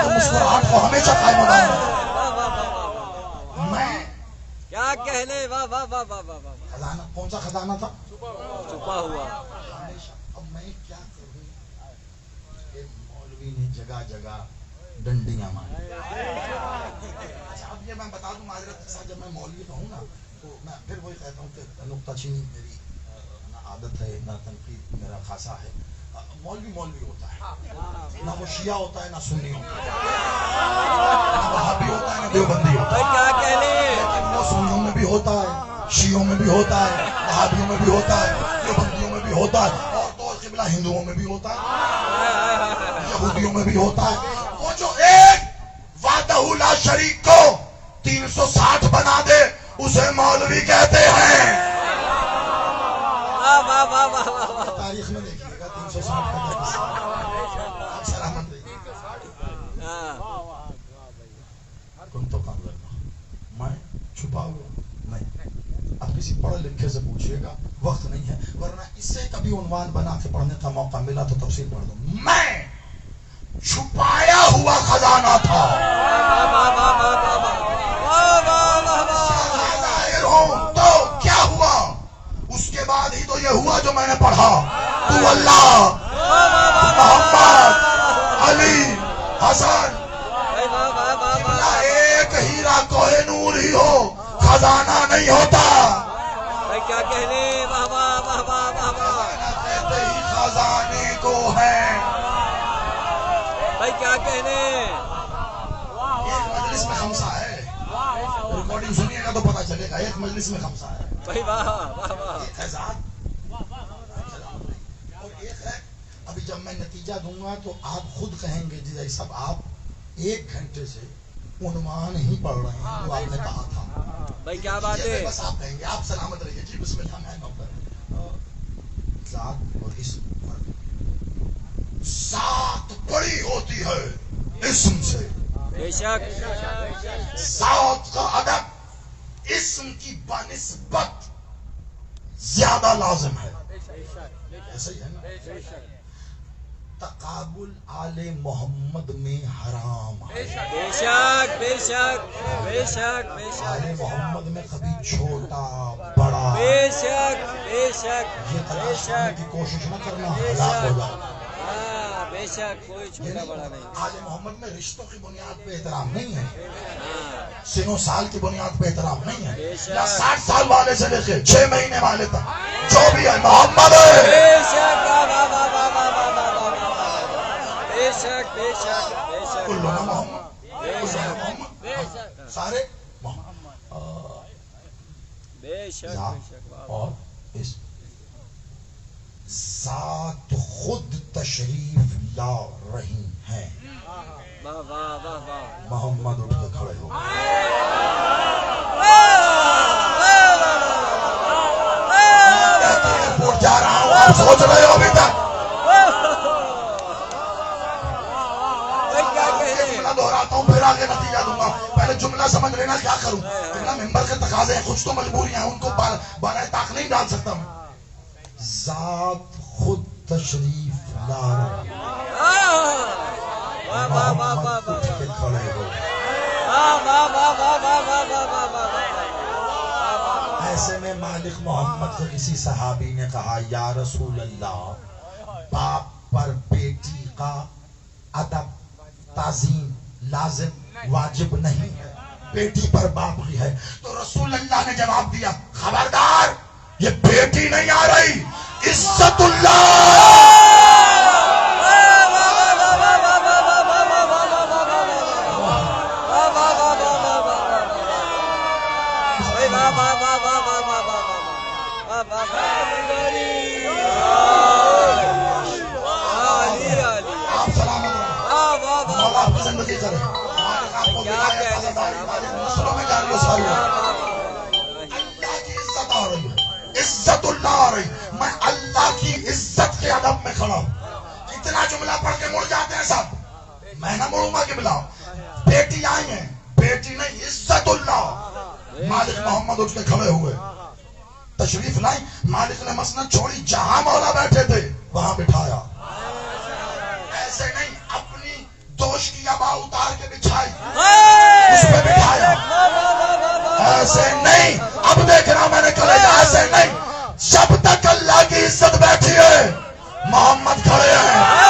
مسکراہٹ کو ہمیشہ قائم رہنا. میں کیا کہنے, واہ واہ واہ واہ واہ واہ. خزانہ کون سا خزانہ تھا؟ چھپا ہوا. ہمیشہ. اب میں کیا کروں, مولوی نے جگہ جگہ ڈنڈیاں ماری. اب یہ میں بتا دوں معذرت کے ساتھ, جب میں مولوی کہوں نا تو میں پھر وہی کہتا ہوں کہ نکتہ چینی میری نہ عادت ہے نہ تنقید میرا خاصا ہے. مولوی مولوی ہوتا ہے, نہ وہ شیعہ ہوتا ہے نہ سنی ہوتا ہے, نہ وہابی ہوتا ہے نہ دیوبندی ہوتا ہے. کیا کہنے, لیکن وہ سنیوں میں بھی ہوتا ہے, شیعوں میں بھی ہوتا ہے, وہابیوں میں بھی ہوتا ہے, دیوبندیوں میں بھی ہوتا ہے, اور تو قبلہ ہندوؤں میں بھی ہوتا ہے, یہودیوں میں بھی ہوتا ہے. وہ جو ایک وحدہ لا شریک کو 360 بنا دے اسے مولوی کہتے ہیں. تاریخ میں دیکھیے گا 360 کا سلامت رہیے. کن تو کام کرنا, میں چھپا ہوا نہیں. اب کسی پڑھے لکھے سے پوچھئے گا, وقت نہیں ہے, ورنہ اس سے کبھی عنوان بنا کے پڑھنے کا موقع ملا تو تفصیل پڑھ دوں. میں چھپایا ہوا خزانہ تھا, ظاہر ہوں تو کیا ہوا, اس کے بعد ہی تو یہ ہوا جو میں نے پڑھا. تو اللہ محمد علی حسن ایک ہیرا کوہ نور ہی ہو, خزانہ نہیں ہوتا. کیا کہنے, واہ واہ واہ واہ واہ واہ. کہتے ہی خزانے کو ہے. بھائی کیا کہنے, ایک مجلس میں خمسہ ہے, ریکارڈنگ سنیے گا تو پتا چلے گا. ایک مجلس میں خمسہ ہے. بھائی واہ واہ واہ. ایک ہے ذات اور ایک ہے. ابھی جب میں نتیجہ دوں گا تو آپ خود کہیں گے جی صاحب آپ 1 گھنٹے سے عنوان ہی پڑھ رہے ہیں جو آپ نے کہا تھا. بھائی کیا بات ہے, بس آپ کہیں گے آپ سلامت رہیے. جی بسم اللہ. میں ذات اور اسم, ذات بڑی ہوتی ہے اسم سے, بے شک ذات کا ادب اسم کی بنسبت زیادہ لازم ہے. ایسا ہی ہے نا. تقابل آل محمد میں حرام ہے. بے شک بے شک بے شک بے آل شک محمد میں کبھی چھوٹا بڑا بے شک بے شک یہ بے تلاش کرنے شک کی کوشش نہ کرنا، ہلاک ہو جاؤ. ہاں بے شک کوئی چھوٹا بڑا نہیں. آل محمد میں رشتوں کی بنیاد پہ احترام نہیں ہے، ہاں سن و سال کی بنیاد پہ احترام نہیں ہے. بے شک. یا 60 سال والے سے لے کے 6 مہینے والے تک جو بھی ہے محمد ہے. بے شک واہ واہ واہ واہ واہ واہ واہ واہ واہ. بے شک بے شک بے شک کلنا محمد، بے کلنا شک محمد، سارے محمد. بے شک ذات بے شک واہ اور اس ذات خود تشریف لا رہی ہیں. واہ واہ واہ واہ. محمد اٹھ کے کھڑے ہو. ایئرپورٹ جا رہا ہوں، آپ سوچ رہے ہو ابھی تک جملہ دہراتا ہوں پھر آگے نتیجہ دوں گا. پہلے جملہ سمجھ لینا کیا کروں. جملہ ممبر کے تقاضے ہیں، کچھ تو مجبوریاں ہیں، ان کو بارہ طاق نہیں ڈال سکتا میں. ذات خود تشریف لا رہی ہے. واہ واہ واہ واہ محمد اٹھ کے کھڑے ہو. واہ واہ واہ واہ واہ واہ واہ واہ واہ. ایسے میں مالک محمد کو کسی صحابی نے کہا یا رسول اللہ، باپ پر بیٹی کا ادب تعظیم لازم واجب نہیں ہے، بیٹی پر باپ کی ہے. تو رسول اللہ نے جواب دیا خبردار، یہ بیٹی نہیں آ رہی، عزت اللہ. آپ سلامت رہو، مولا آپ کی زندگی کرے. آپ کو ولایت عزتداری مالک نسلوں میں جاری و ساری ہے. اللہ کی عزت آ رہی ہے، عزت اللہ آ رہی. میں اللہ کی عزت کے ادب میں کھڑا ہوں. اتنا جملہ پڑھ کے مڑ جاتے ہیں سب، میں نہ مڑوں گا کہ بلاؤ. بیٹی آئی ہیں، بیٹی نہیں، عزت اللہ. مالک محمد اٹھ کے کھڑے ہوئے، تشریف لائی. مالک نے مسند چھوڑی، جہاں مولا بیٹھے تھے وہاں بٹھایا. ایسے نہیں اپنی دوش کی ابا اتار کے بچھائی، اس پہ بٹھایا. ایسے نہیں، اب دیکھ رہا میں نے کلیجہ، ایسے نہیں. جب تک اللہ کی عزت بیٹھی ہے محمد کھڑے ہیں.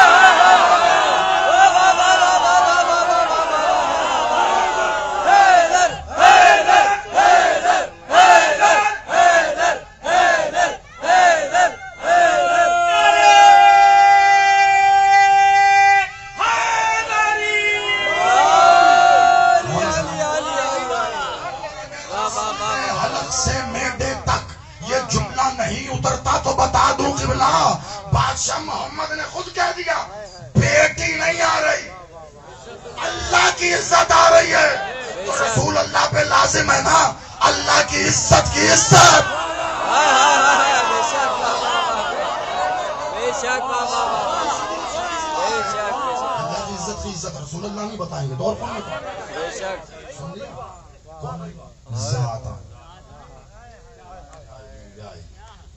حلق سے میدے تک یہ جملہ نہیں اترتا تو بتا دوں قبلہ، بادشاہ محمد نے خود کہہ دیا بیٹی نہیں آ رہی، اللہ کی عزت آ رہی ہے. تو رسول اللہ پہ لازم ہے نا اللہ کی عزت کی عزت. اللہ کی عزت کی عزت رسول اللہ نہیں بتائیں گے تو اور کون بتائیں گے؟ سن لیا کون ذات آئی.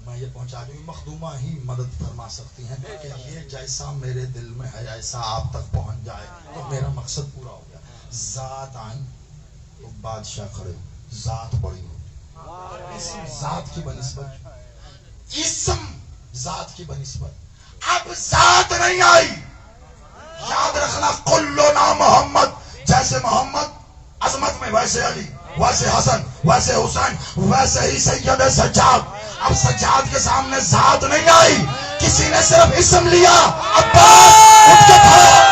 میں یہ پہنچا دوں، مخدومہ ہی مدد فرما سکتی ہیں کہ یہ جیسا میرے دل میں ہے ایسا آپ تک پہنچ جائے تو میرا مقصد پورا ہو گیا. ذات آئی تو بادشاہ کھڑے، ذات بڑی ہو، اسم ذات کی بنسبت، اسم ذات کی بنسبت. اب ذات نہیں آئی، یاد رکھنا کلنا محمد. جیسے محمد عظمت میں ویسے علی، ویسے حسن، ویسے حسین، ویسے ہی سید سجاد. اب سجاد کے سامنے ذات نہیں آئی، کسی نے صرف اسم لیا. عباس اٹھ کے کھڑا.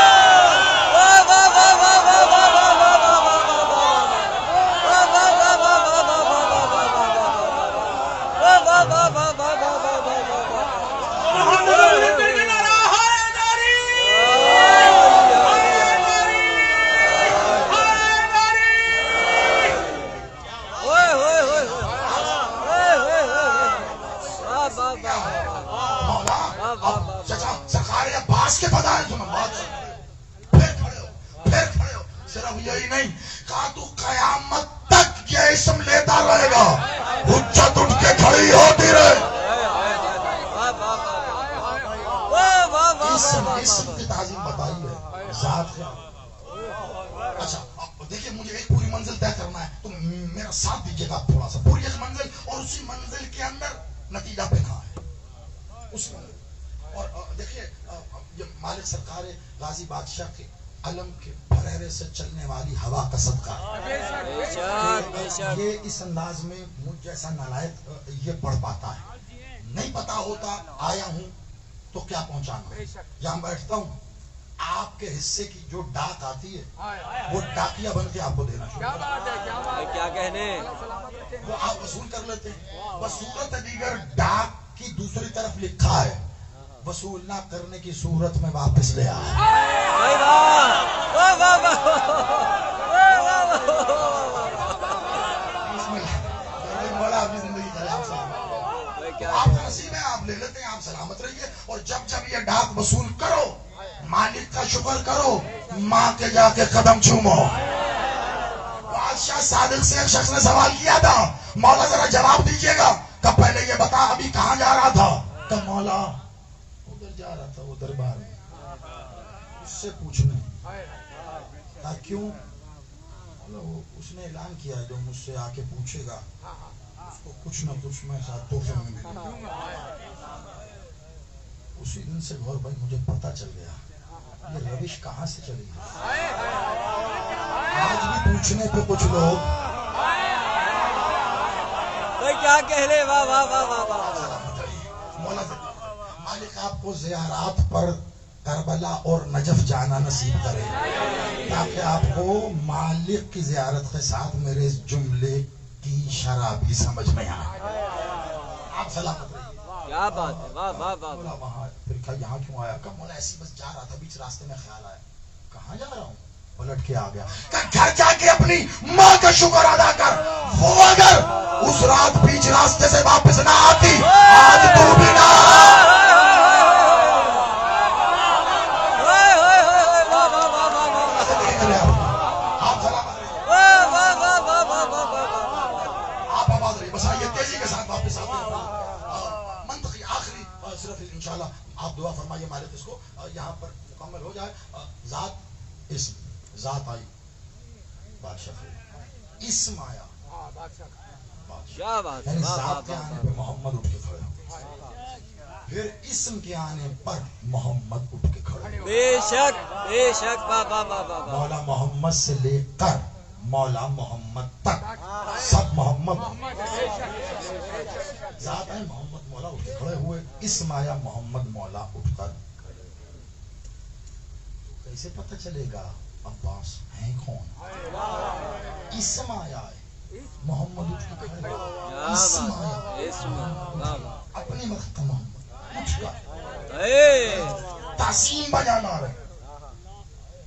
مولا چچا سرکار عباس کے فضائل سنو، بات صرف یہی نہیں کہا تو قیامت تک یہ اسم لیتا رہے گا، حجت اٹھ کے کھڑی ہوتی رہے۔ اسم کی تعظیم بتائی ہے، ذات کیا۔ اچھا دیکھیے مجھے ایک پوری منزل طے کرنا ہے تو میرا ساتھ دیجیے گا تھوڑا سا، پوری ایک منزل اور اسی منزل کے اندر نتیجہ پہنا ہے اس منزل۔ اور دیکھیے یہ مالک سرکار غازی بادشاہ کے علم کے پھریرے سے چلنے والی ہوا کا صدقہ ہے۔ یہ اس انداز میں مجھ جیسا نالائق یہ پڑھ پاتا ہے، نہیں پتا ہوتا آیا ہوں تو کیا پہنچانا، یہاں بیٹھتا ہوں آپ کے حصے کی جو ڈاک آتی ہے وہ ڈاکیا بن کے آپ کو دینا شروع، کیا کہنے وہ آپ وصول کر لیتے ہیں۔ بصورت دیگر ڈاک کی دوسری طرف لکھا ہے وصول نہ کرنے کی صورت میں واپس لے آئے۔ مولا اپنی زندگی خراب صاحب، آپ کا نصیب ہے، آپ لے لیتے ہیں، آپ سلامت رہیے۔ اور جب یہ ڈاک وصول کرو مالک کا شکر کرو، ماں کے جا کے قدم چومو۔ بادشاہ صادق سے ایک شخص نے سوال کیا تھا، مولا ذرا جواب دیجئے گا، کہ پہلے یہ بتا ابھی کہاں جا رہا تھا؟ کہ مولا ادھر جا رہا تھا، وہ دربار میں، اس سے پوچھنے۔ کیوں؟ اس نے اعلان کیا ہے جو مجھ سے آ کے پوچھے گا اس کو کچھ نہ کچھ میں ساتھ تحفے میں ملے گا۔ اسی دن سے غور بھائی مجھے پتا چل گیا یہ روش کہاں سے چلی ہے۔ آج بھی پوچھنے پہ کچھ لوگ کیا کہہ لے، واہ واہ واہ واہ واہ۔ مولا مالک آپ کو زیارات پر کربلا اور نجف جانا نصیب کرے تاکہ آپ کو مالک کی زیارت کے ساتھ میرے اس جملے کی شرح بھی سمجھ میں آئے۔ آپ سلامت رہیے۔ کیا بات ہے، واہ واہ واہ۔ مولا وہاں پھر کہا یہاں کیوں آیا؟ کہ مولا ایسی بس جا رہا تھا، بیچ راستے میں خیال آیا کہاں جا رہا ہوں، پلٹ کے آ گیا کہ گھر جا کے اپنی ماں کا شکر ادا کر، وہ اگر اس رات بیچ راستے سے واپس نہ آتی آج تو بھی نہ۔ آپ سلامت رہیے، آپ آباد رہیے، بس آئیے تیزی کے ساتھ واپس آتے ہیں۔ منطقی آخری صرف انشاءاللہ آپ دعا فرمائیے مالک اس کو یہاں پر مکمل ہو جائے۔ ذات اسم، ذات آئی بادشاہ، اسم آیا کیا بات ہے، یعنی واہ واہ ذات کے واہ آنے پہ محمد اٹھ کے کھڑے ہو، پھر اسم کے آنے پر محمد اٹھ کے کھڑے ہو۔ بے شک واہ واہ واہ واہ۔ مولا محمد سے لے کر مولا محمد تک سب محمد، ذات آئے محمد مولا اٹھ کے کھڑے ہوئے، اسم آیا محمد مولا اٹھ کر۔ کیسے پتہ چلے گا عباس ہیں کون؟ اسم آیا ہے محمد اٹھ کے کھڑے ہوئے، اسم آیا اپنے وقت کا محمد اٹھ کر تعظیم بجانا رہے۔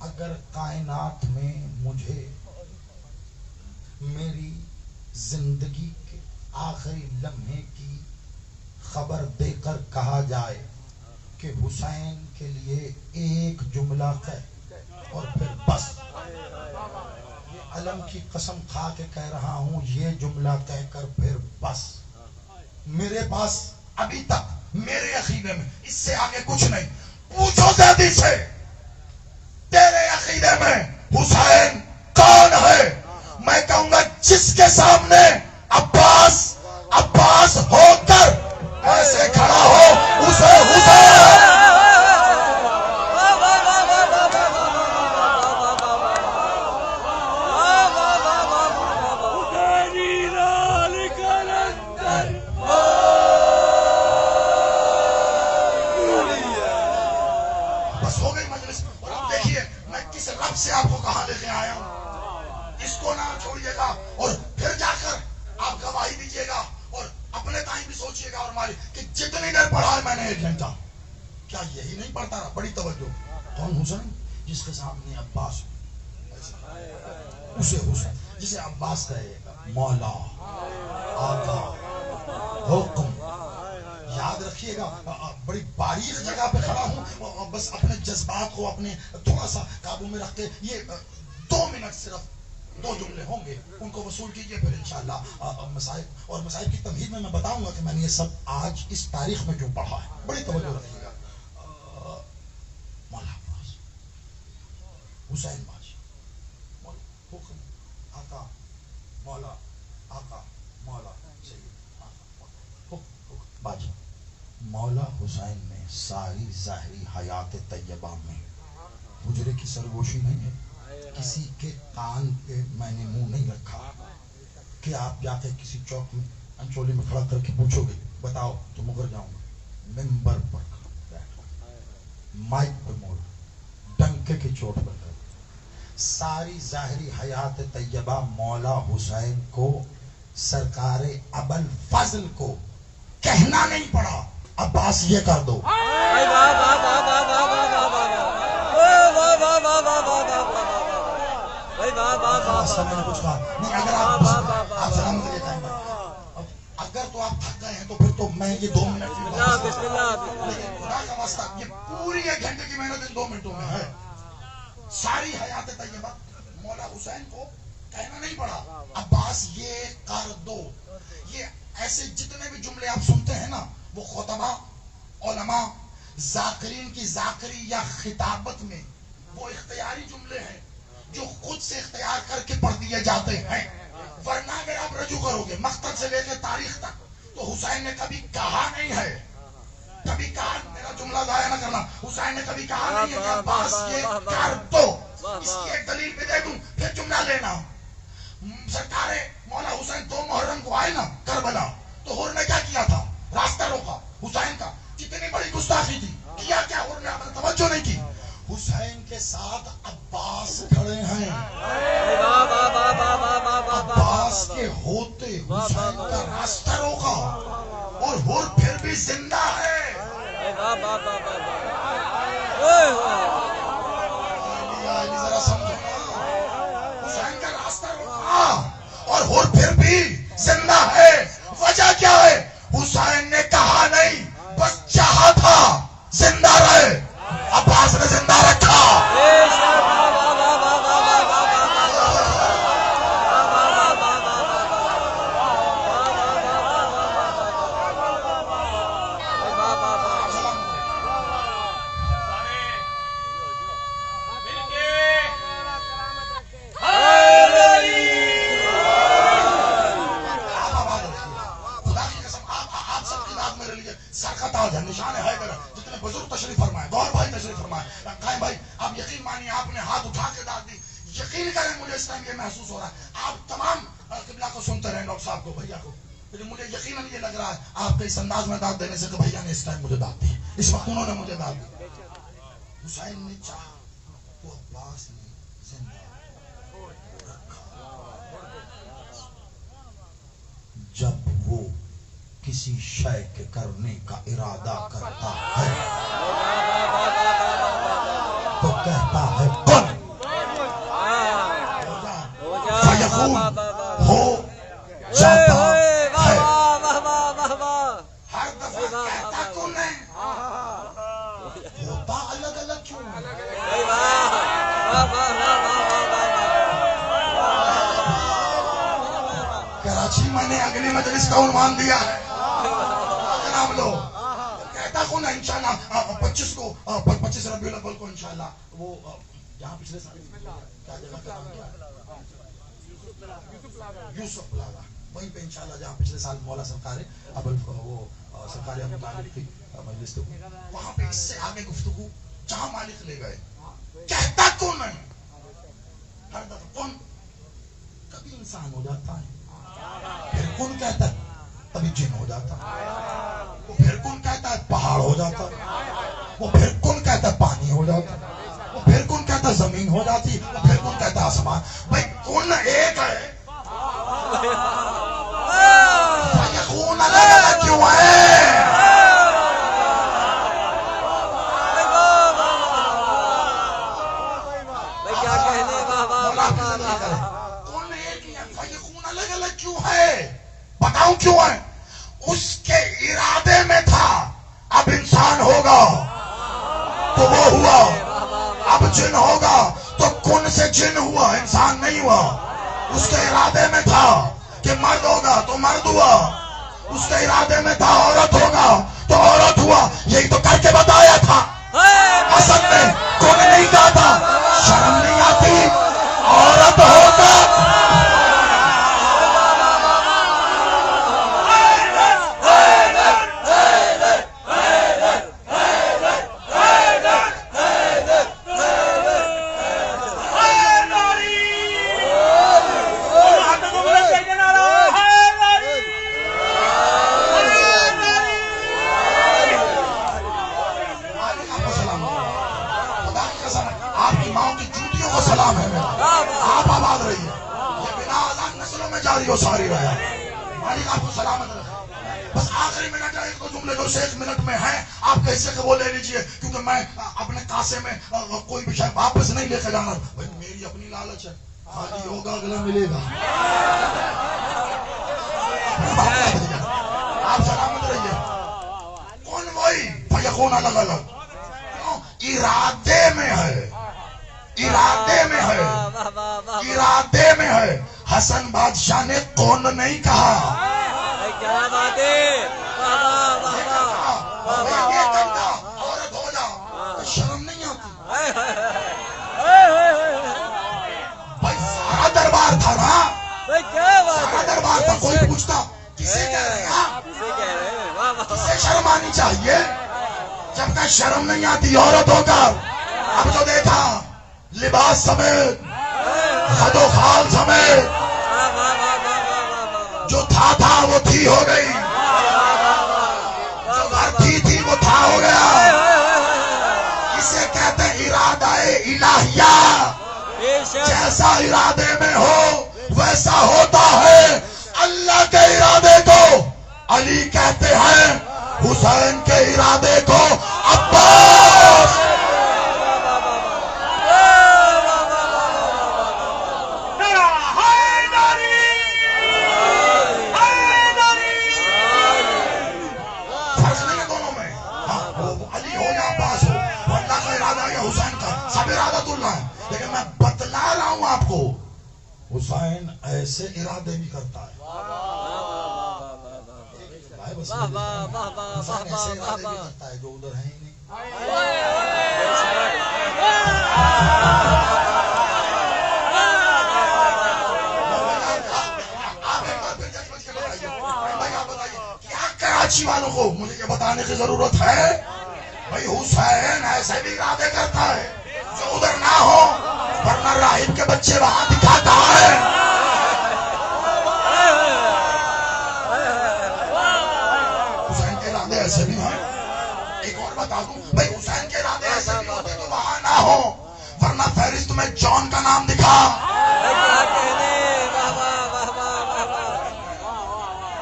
اگر کائنات میں مجھے میری زندگی کے آخری لمحے کی خبر دے کر کہا جائے کہ حسین کے لیے ایک جملہ کہہ اور پھر بس، یہ علم کی قسم کھا کے کہہ رہا ہوں، یہ جملہ کہہ کر پھر بس، میرے پاس ابھی تک میرے عقیدے میں اس سے آگے کچھ نہیں۔ پوچھو زیدی سے تیرے عقیدے میں حسین کون ہے؟ میں کہوں گا جس کے سامنے عباس ہو کر ایسے کھڑا ہو اسے حسین۔ بس ہو گئی مجلس۔ اور اب دیکھیے میں کس رب سے آپ کو کہاں لے کے آیا ہوں، اس کو نہ چھوڑیے گا اور پھر جا کر آپ گواہی دیجیے گا اور اپنے ٹائم بھی سوچیے گا اور مالک کہ جتنی دیر پڑھا ہے میں نے 1 گھنٹہ، کیا یہی نہیں پڑھتا رہا؟ بڑی توجہ۔ کون حسین؟ جس کے سامنے عباس، اسے حسین جسے عباس کہے گا مولا آقا حکم۔ یاد رکھیے گا بڑی باریک جگہ پہ کھڑا ہوں، بس اپنے جذبات کو اپنے تھوڑا سا قابو میں رکھ کے یہ 2 منٹ صرف 2 جملے ہوں گے، ان کو وصول کیجئے، پھر انشاءاللہ مصائب اور مصائب کی تمہید میں بتاؤں گا کہ میں نے یہ سب آج اس تاریخ میں کیوں پڑھا ہے. بڑی توجہ رکھیے گا. مولا عباس، حسین بادشاہ، مولا حکم آقا مولا آقا مولا سید آقا حکم بادشاہ. مولا حسین نے ساری ظاہری حیات طیبہ میں حجرے کی سرگوشی نہیں ہے، کسی کے کان پہ میں نے منہ نہیں رکھا کہ آپ جا کے کسی چوک میں انچولی میں کھڑا کر کے پوچھو گے بتاؤ تو مگر جاؤں گا. ممبر پر مائک پہ موڑ ڈنکے کی چوٹ پر کر. ساری ظاہری حیات طیبہ مولا حسین کو سرکار ابوالفضل کو کہنا نہیں پڑا عباس یہ کر دو. میں نے کچھ کہا نہیں. اگر آپ سلام اگر تو آپ تھک گئے ہیں تو پھر تو میں یہ 2 منٹ لیکن خدا کا واسطہ یہ پوری 1 گھنٹے کی محنت ان 2 منٹوں میں ہے. ساری حیات طیبہ مولا حسین کو کہنا نہیں پڑا عباس یہ کر دو. یہ ایسے جتنے بھی جملے آپ سنتے ہیں نا وہ خطبہ علماء ذاکرین کی ذاکری یا خطابت میں وہ اختیاری جملے ہیں جو خود سے اختیار کر کے پڑھ دیے جاتے ہیں. ورنہ اگر آپ رجوع کرو گے مقتل سے لے کے تاریخ تک تو حسین نے کبھی کہا نہیں ہے، کبھی کہا، میرا جملہ ضائع نہ کرنا، حسین نے کبھی کہا نہیں ہے کہ عباس یہ کر دو. اس کی ایک دلیل بھی دے دوں پھر جملہ لینا. سرکار مولا حسین 2 محرم کو آئے نا کربلا تو حور نے کیا کیا تھا؟ راستہ روکا حسین کا. کتنی بڑی گستاخی تھی. کیا کیا حور نے؟ آپ نے توجہ نہیں کی. حسین کے ساتھ عباس کھڑے ہیں. عباس کے ہوتے حسین کا راستہ روکا اور حور پھر بھی زندہ ہے. ذرا سمجھو نا، حسین کا راستہ روکا اور حور پھر بھی زندہ ہے. وجہ کیا ہے؟ حسین نے کہا نہیں، بس چاہا تھا زندہ رہے. عباس نے زندہ رکھا. نشان ہے جتنے بزرگ تشریف فرمائے، گور بھائی تشریف فرمائے، قائم بھائی آپ یقین مانیے آپ نے ہاتھ اٹھا کے داد دی. یقین کریں مجھے اس ٹائم یہ محسوس ہو رہا ہے آپ تمام قبلہ کو سنتے رہے، ڈاکٹر صاحب کو، بھیا کو، لیکن مجھے یقیناً یہ لگ رہا ہے آپ کے اس انداز میں داد دینے سے کہ بھیا نے اس ٹائم مجھے داد دی، اس وقت انہوں نے مجھے داد دی. حسین نے چاہا تو عباس نے زندہ رکھا. جب وہ کسی شے کے کرنے کا ارادہ کرتا ہے تو کہتا ہے کن فیکون، ہو جاتا ہے. ہر دفعہ کہتا کن ہے، ہوتا الگ الگ کیوں ہے؟ کراچی میں نے اگلی مجلس کا عنوان دیا ہے، نام لو. کہتا کون ہے؟ انشاءاللہ 25 ربیع الاول کو انشاءاللہ وہ جہاں پچھلے سال کیا جگہ کا نام کیا ہے؟ یوسف پلازا، وہیں پہ انشاءاللہ جہاں پچھلے سال مولا سرکار وہ سرکار مالک کی مجلس تھی، وہاں پہ اس سے آگے گفتگو جہاں مالک لے گئے. کہتا کون ہے؟ ہر دفعہ کون، کبھی انسان ہو جاتا ہے، پھر کون کہتا ہے تبھی جن ہو جاتا ہے، وہ پھر کون کہتا ہے پہاڑ ہو جاتا ہے، وہ پھر کون کہتا ہے پانی ہو جاتا ہے، وہ پھر کون کہتا ہے زمین ہو جاتی، وہ پھر کون کہتا ہے آسمان. بھائی کون ایک ہے، کون الگ الگ کیوں ہے؟ کون ایک ہے، کون الگ الگ کیوں ہے؟ بتاؤں کیوں ہے؟ اس کے ارادے میں تھا اب انسان ہوگا تو وہ ہوا، اب جن ہوگا تو کن سے جن ہوا، انسان نہیں ہوا. اس کے ارادے میں تھا کہ مرد ہوگا تو مرد ہوا، اس کے ارادے میں تھا عورت ہوگا تو عورت ہوا. یہی تو کر کے بتایا تھا حسن نے. کون نہیں کہا تھا؟ شرم نہیں آتی؟ عورت ہوگا. ساری رہا مالک آپ کو سلامت رکھے. بس آخری منٹ ہے، ایک دو جملے جو سے 1 منٹ میں ہیں آپ کے حصے کے وہ لے لیجئے، کیونکہ میں اپنے کاسے میں کوئی بھی شاید واپس نہیں لے کے جانا. بھائی میری اپنی لالچ ہے، خالی ہوگا اگلا ملے گا. آپ سلامت رہیے. کون وہی فیکون الگ الگ ارادے میں ہے، ارادے میں ہے، ارادے میں ہے. حسن بادشاہ نے کون نہیں کہا. کیا بات ہے. عورت ہو جا، شرم نہیں آتی. بھائی سارا دربار تھا نا، سارا دربار تھا. کوئی پوچھتا کسے کہہ رہے ہیں؟ کسے شرم آنی چاہیے؟ جب تک شرم نہیں آتی عورت ہو کر. اب تو دیکھا لباس سمیت، خد و خال سمیت، جو تھا وہ تھی ہو گئی، جو گھر تھی وہ تھا ہو گیا. اسے کہتے ہیں ارادہ الہیہ. جیسا ارادے میں ہو ویسا ہوتا ہے. اللہ کے ارادے کو علی کہتے ہیں، حسین کے ارادے کو عباس. لیکن میں بتلا رہا ہوں آپ کو، حسین ایسے ارادے بھی کرتا ہے. حسین ایسے ارادے بھی کرتا ہے جو ادھر ہیں ہی نہیں. کیا کراچی والوں کو مجھے یہ بتانے کی ضرورت ہے؟ بھائی حسین ایسے بھی ارادے کرتا ہے جو ادھر نہ ہو، ورنہ راہب کے بچے وہاں دکھاتا ہے. حسین کے ارادے ایسے بھی ہیں. ایک اور بتا دوں بھائی، حسین کے ارادے ایسے بھی ہوتے تو وہاں نہ ہو، ورنہ فہرست میں جان کا نام دکھا.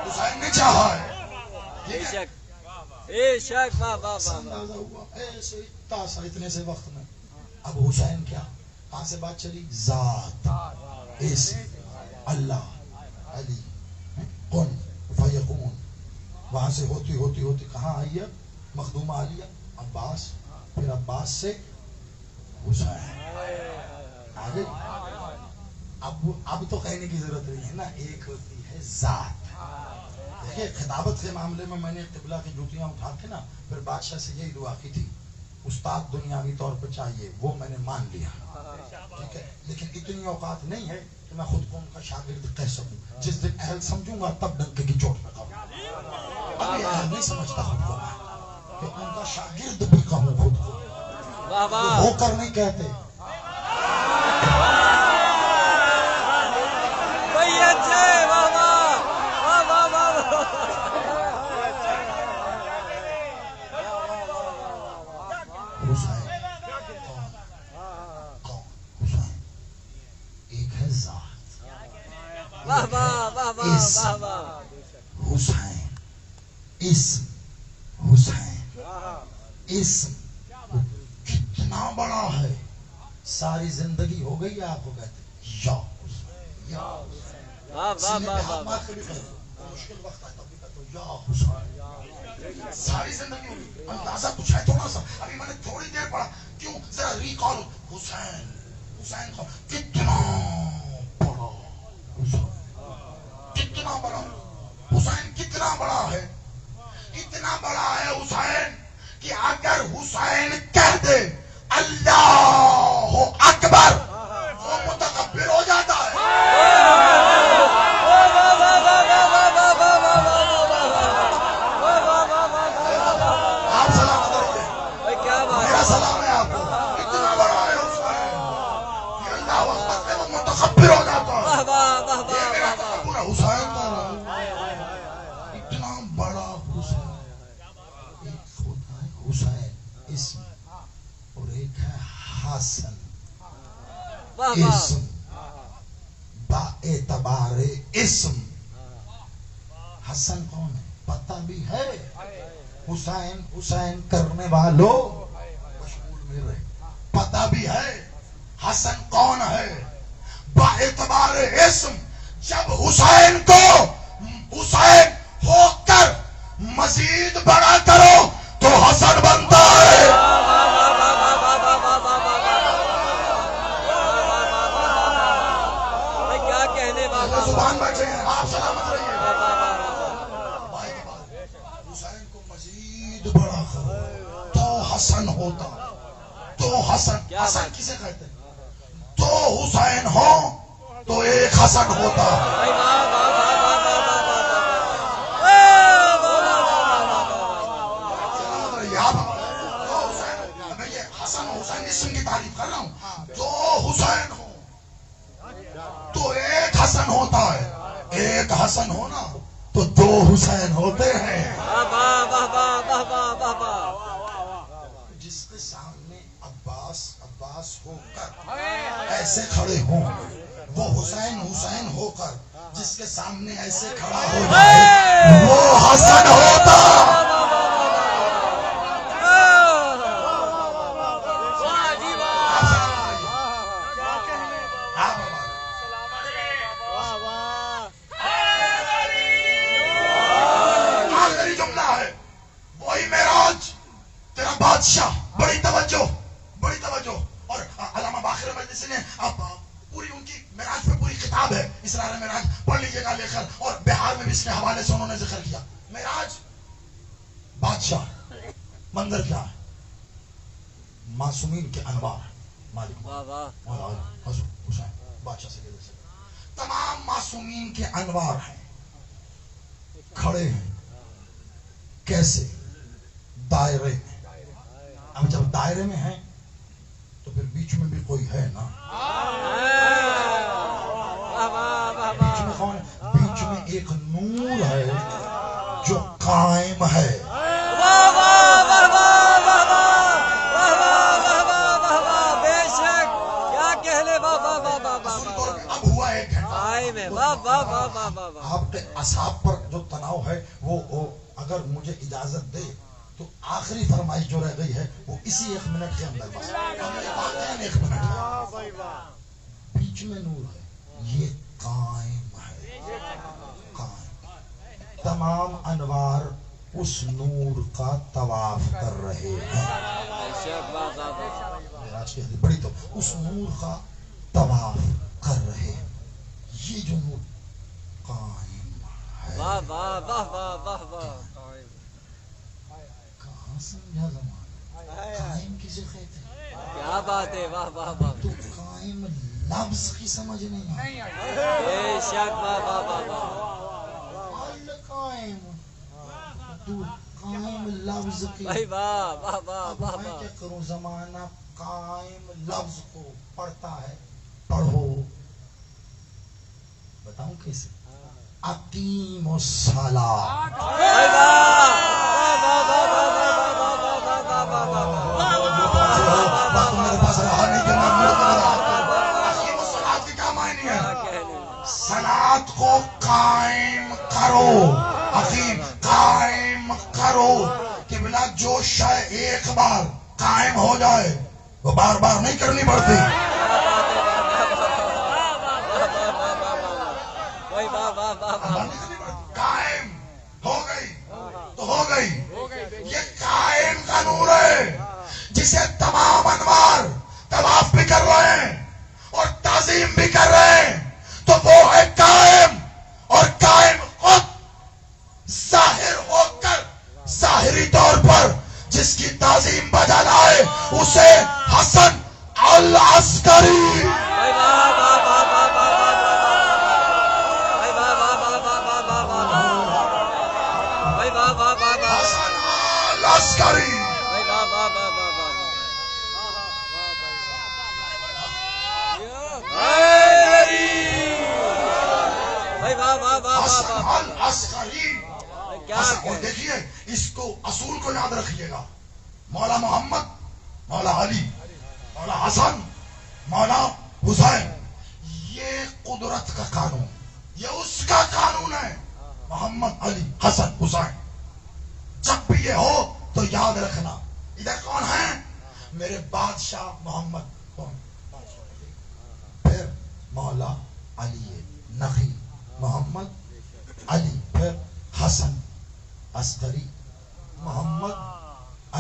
حسین نے چاہا ہے. اندازہ ہوا ایسے اتنے سے وقت میں. اب حسین کیا، کہاں سے بات چلی؟ ذات، اسم، اللہ، علی، کن فیکون. وہاں سے ہوتی ہوتی ہوتی کہاں آئی ہے؟ مخدومہ عالیہ، عباس، پھر عباس سے حسین آگے. اب تو کہنے کی ضرورت نہیں ہے نا، ایک ہوتی ہے ذات. دیکھیں خطابت کے معاملے میں نے قبلہ کی جوتیاں اٹھا کے نا پھر بادشاہ سے یہی دعا کی تھی، استاد دنیاوی طور پر چاہیے، وہ میں نے مان لیا، ٹھیک ہے، لیکن اتنی اوقات نہیں ہے کہ میں خود کو ان کا شاگرد کہہ سکوں. جس دن اہل سمجھوں گا تب ڈنکے کی چوٹ لگاؤں. ابھی اہل نہیں سمجھتا خود کو میں کہ ان کا شاگرد بھی کہوں خود کو. ہو کر نہیں کہتے. حسین اسم، حسین اسم کتنا بڑا ہے. ساری زندگی ہو گئی آپ کو کہتے یا حسین، یا حسین. مشکل وقت ہے تب بھی کہتے یا حسین. ساری زندگی ہو گئی. اندازہ کچھ ہے تھوڑا سا، ابھی میں نے تھوڑی دیر پڑھا. کیوں؟ ذرا ریکال. حسین حسین کو کتنا بڑا حسین، کتنا بڑا حسین، کتنا بڑا ہے، اتنا بڑا ہے حسین کہ اگر حسین کہہ دے اللہ اکبر وہ متکبر ہو جاتا ہے. آپ سلامت رہیے، میرا سلام ہے آپ کو. اتنا بڑا ہے حسین کہ اللہ اکبر سے وہ متکبر ہو جاتا ہے. یہ میرا تکبر ہے حسین کا. اتنا بڑا حسین. ایک ہوتا ہے حسین اسم اور ایک ہے حسن اسم، با اعتبار اسم. حسن کون ہے پتہ بھی ہے، حسین حسین کرنے والوں مشغول میں رہے، پتہ بھی ہے حسن کون ہے با اعتبار اسم. جب حسین کو حسین ہو کر مزید بڑا کرو تو حسن بنتا ہے. کیا کہنے زبان بیٹھے ہیں، آپ سلامت رہیے. حسین کو مزید بڑا کرو تو حسن ہوتا. تو حسن، حسن کسے کہتے ہیں؟ دو حسین ہو تو ایک حسن ہوتا. حسن حسین اسم کی تعریف کر رہا ہوں. دو حسین ہو تو ایک حسن ہوتا ہے. ایک حسن ہونا تو دو حسین ہوتے ہیں. جس کے سامنے عباس عباس ہو کر ایسے کھڑے ہوں وہ حسین حسین ہو کر جس کے سامنے ایسے کھڑا ہو جائے وہ حسن ہوتا. آخری جملہ ہے وہی معراج تیرا بادشاہ. بڑی توجہ، بڑی توجہ. اور علامہ باقر مجلسی نے اب پوری ان کی معراج پہ پوری کتاب ہے اسرار معراج، پڑھ لیجیے گا لے کر. اور بہار میں بھی اس کے حوالے سے انہوں نے ذکر کیا. معراج بادشاہ منظر کیا ہے؟ معصومین کے انوار مالک حسین بادشاہ سے تمام معصومین کے انوار ہیں، کھڑے ہیں. کیسے؟ دائرے میں. اب جب دائرے میں ہیں تو پھر بیچ میں بھی کوئی ہے نا. بیچ میں کون ہے؟ بیچ میں ایک نور ہے جو قائم ہے. بے شک کیا کہنے بابا بابا اب ہوا ایک گھنٹہ. آپ کے اصحاب پر جو تناؤ ہے وہ اگر مجھے اجازت دے تو آخری فرمائش جو رہ گئی ہے وہ اسی 1 منٹ کے اندر بس. 1 منٹ ہے. بیچ میں نور ہے، یہ قائم ہے. قائم. تمام انوار اس نور کا طواف کر رہے ہیں. بڑی تو اس نور کا طواف کر رہے ہیں. یہ جو نور قائم ہے. کہاں سمجھا زمان قائم کسے کہتے ہیں؟ کیا بات ہے. واہ واہ واہ. تو قائم لفظ کی سمجھ نہیں آئی. بے شک قائم تو قائم لفظ کی. میں کیا کروں، زمانہ قائم لفظ کو پڑھتا ہے. پڑھو، بتاؤں کیسے؟ اقیم الصلاۃ. میرے پاس رہا نہیں کہ میں اقیم الصلاۃ کی کیا معنی ہے؟ صلاۃ کو قائم کرو. اقیم قائم کرو کہ بلا جو شے ایک بار قائم ہو جائے وہ بار بار نہیں کرنی پڑتی. قائم ہو گئی تو ہو گئی. یہ قائم کا نور ہے جسے تمام انوار طواف بھی کر رہے ہیں. دیکھیے اس کو اصول کو یاد رکھیے گا. مولا محمد، مولا علی، مولا حسن، مولا حسین، یہ قدرت کا قانون، یہ اس کا قانون ہے. محمد، علی، حسن، حسین. جب بھی یہ ہو تو یاد رکھنا ادھر کون ہے؟ میرے بادشاہ محمد. کون؟ پھر مولا علی نقی، محمد علی، پھر حسن عسکری، محمد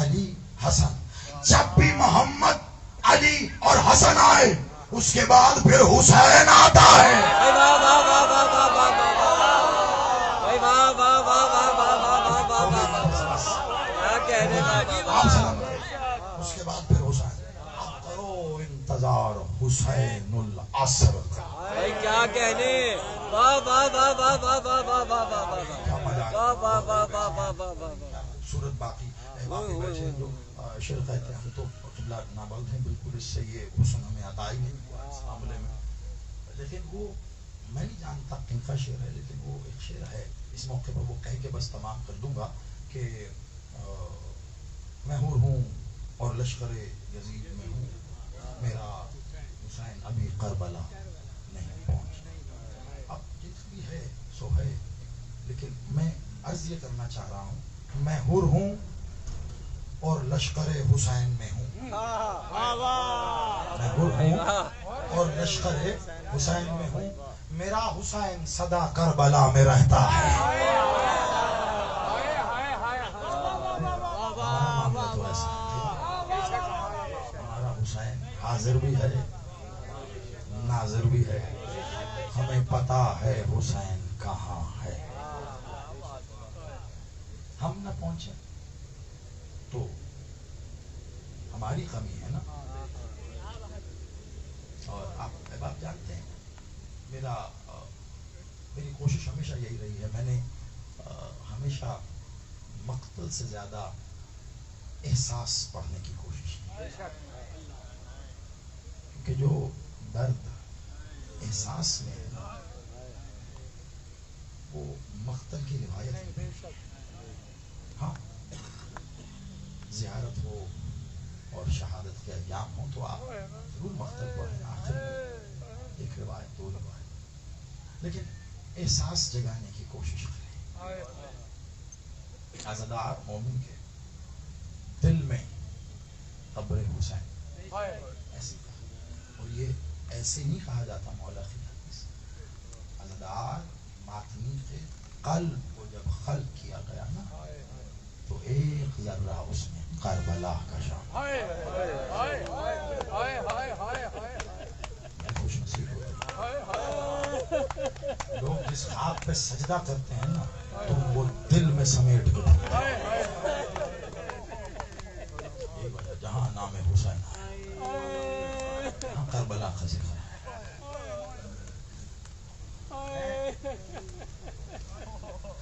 علی حسن. جب بھی محمد علی اور حسن آئے اس کے بعد پھر حسین آتا ہے. اس کے بعد پھر حسین. اب کرو انتظار حسین العصر کا. کیا کہنے. واہ واہ واہ واہ واہ واہ واہ واہ واہ واہ واہ واہ واہ واہ. صورت باقی بچے جو شعر کہتے ہیں ہم تو قبلہ نابلد ہیں بالکل، اس سے یہ حسن ہمیں عطا ہی نہیں اس معاملے میں. لیکن وہ میں نہیں جانتا کن کا شعر ہے، لیکن وہ ایک شعر ہے اس موقع پر وہ کہہ کے بس تمام کر دوں گا کہ میں حور ہوں اور لشکر یزید میں ہوں، میرا حسین ابھی کربلا نہیں پہنچا. اب جس بھی ہے سو ہے، لیکن میں عرض یہ کرنا چاہ رہا ہوں میں حور ہوں اور لشکر حسین میں ہوں. میں حور ہوں اور لشکر حسین میں ہوں، میرا حسین صدا کربلا میں رہتا ہے. ہمارا حسین حاضر بھی ہے ناظر بھی ہے، ہمیں پتا ہے حسین کہاں ہے. ہم نہ پہنچے تو ہماری کمی ہے نا. اور آپ جانتے ہیں میری کوشش ہمیشہ یہی رہی ہے. میں نے ہمیشہ مقتل سے زیادہ احساس پڑھنے کی کوشش کی، کیونکہ جو درد احساس میں ہے نا وہ مقتل کی روایت میں. ہاں زیارت ہو اور شہادت کے ایام ہو تو آپ ضرور مقتل پڑھیں آخر میں ایک روایت دو روایت، لیکن احساس جگانے کی کوشش کریں. عزادار مومن کے دل میں قبر حسین ایسی کہا، اور یہ ایسے نہیں کہا جاتا مولا کی حدیث. عزادار ماتمی کے قلب کو جب خلق کیا گیا نا تو ایک ذرہ اس میں کربلا کا شامل. میں خوش نصیب ہوتا لوگ جس خاک پہ سجدہ کرتے ہیں نا تم وہ دل میں سمیٹ کے یہ وجہ جہاں نام حسین جہاں کربلا کا ذکر ہے.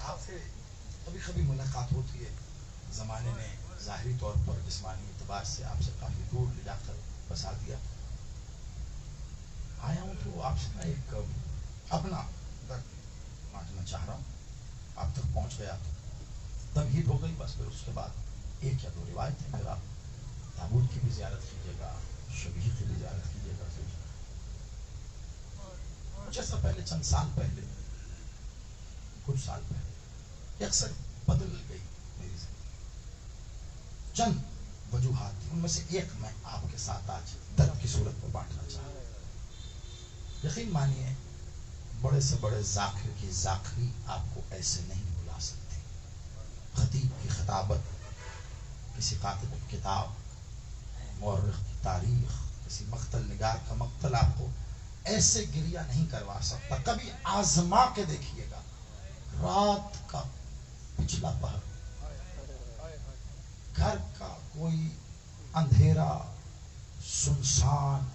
آپ سے کبھی کبھی ملاقات ہوتی ہے، زمانے نے ظاہری طور پر جسمانی اعتبار سے آپ سے کافی دور لے جا کر بسا دیا. آیا ہوں تو آپ سے میں ایک اپنا درد بانٹنا چاہ رہا ہوں. آپ تک پہنچ گیا تمہید ہو گئی بس. پھر اس کے بعد ایک یا دو روایت ہے. میرا تابوت کی بھی زیارت کیجیے گا، شبیہ کی بھی زیارت کیجیے گا. کچھ ایسا پہلے چند سال پہلے کچھ سال پہلے اکثر بدل گئی میری زندگی. چند وجوہات تھی، ان میں سے ایک میں آپ کے ساتھ آج درد کی صورت میں بانٹنا چاہ رہا ہوں. یقین مانیے بڑے سے بڑے ذاکر کی ذاکری آپ کو ایسے نہیں بلا سکتی. خطیب کی خطابت، کسی کاتب کی کتاب، مورخ کی تاریخ، کسی مقتل نگار کا مقتل آپ کو ایسے گریہ نہیں کروا سکتا. کبھی آزما کے دیکھیے گا. رات کا پچھلا پہر، گھر کا کوئی اندھیرا سنسان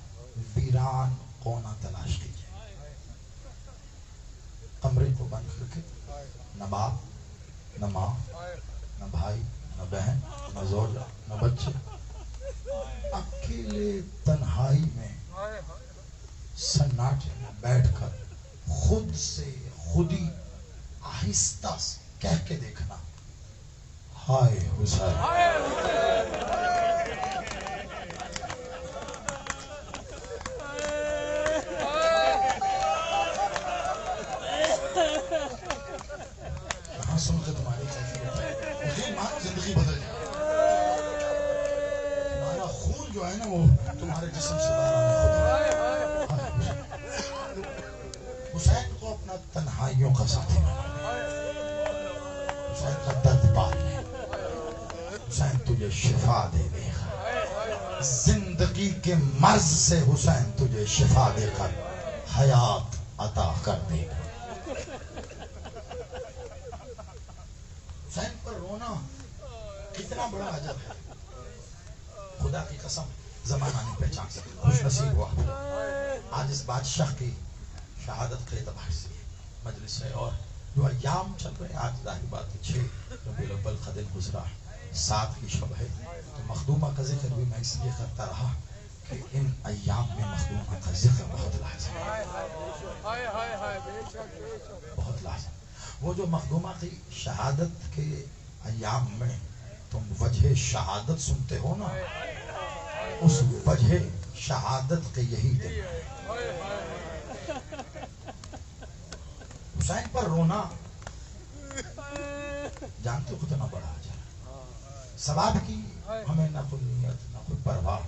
ویران کونا تلاش کیجیے. کمرے کو بند کر کے نہ باپ نہ ماں نہ بھائی نہ بہن نہ زوجہ نہ بچے، اکیلے تنہائی میں سناٹے میں بیٹھ کر خود سے خودی آہستہ سے کہہ کے دیکھنا ہائے حسین سن کے تمہاری زندگی بدل جائے. تمہارا خون جو ہے نا وہ تمہارے جسم سے حسین کو اپنا تنہائیوں کا ساتھی بنا. حسین کا درد پال لے. حسین تجھے شفا دے دے گا. زندگی کے مرض سے حسین تجھے شفا دے کر حیات عطا کر دے گا. حسین پر رونا کتنا بڑا عجب ہے. خدا کی قسم زمانہ نہیں پہچان سکتا. خوش نصیب ہوا آج اس بادشاہ کی شہادت کے اعتبار سے مجلس ہے اور جو ایام چل رہے ہیں. آج ظاہر بات ہے 6 ربیع الاول کا دن گزرا, 7 کی شب ہے. تو مخدومہ کا ذکر بھی میں اس لیے کرتا رہا کہ ان ایام میں مخدومہ کا ذکر بہت لازم ہے, بہت لازم. وہ جو مخدومہ کی شہادت کے ایام میں تم وجہ شہادت سنتے ہو نا, اس وجہ شہادت کے یہی دن ہے. حسین پر رونا جانتے ہو کتنا بڑا عجب. ثواب کی ہمیں نہ کوئی نیت نہ کوئی پرواہ,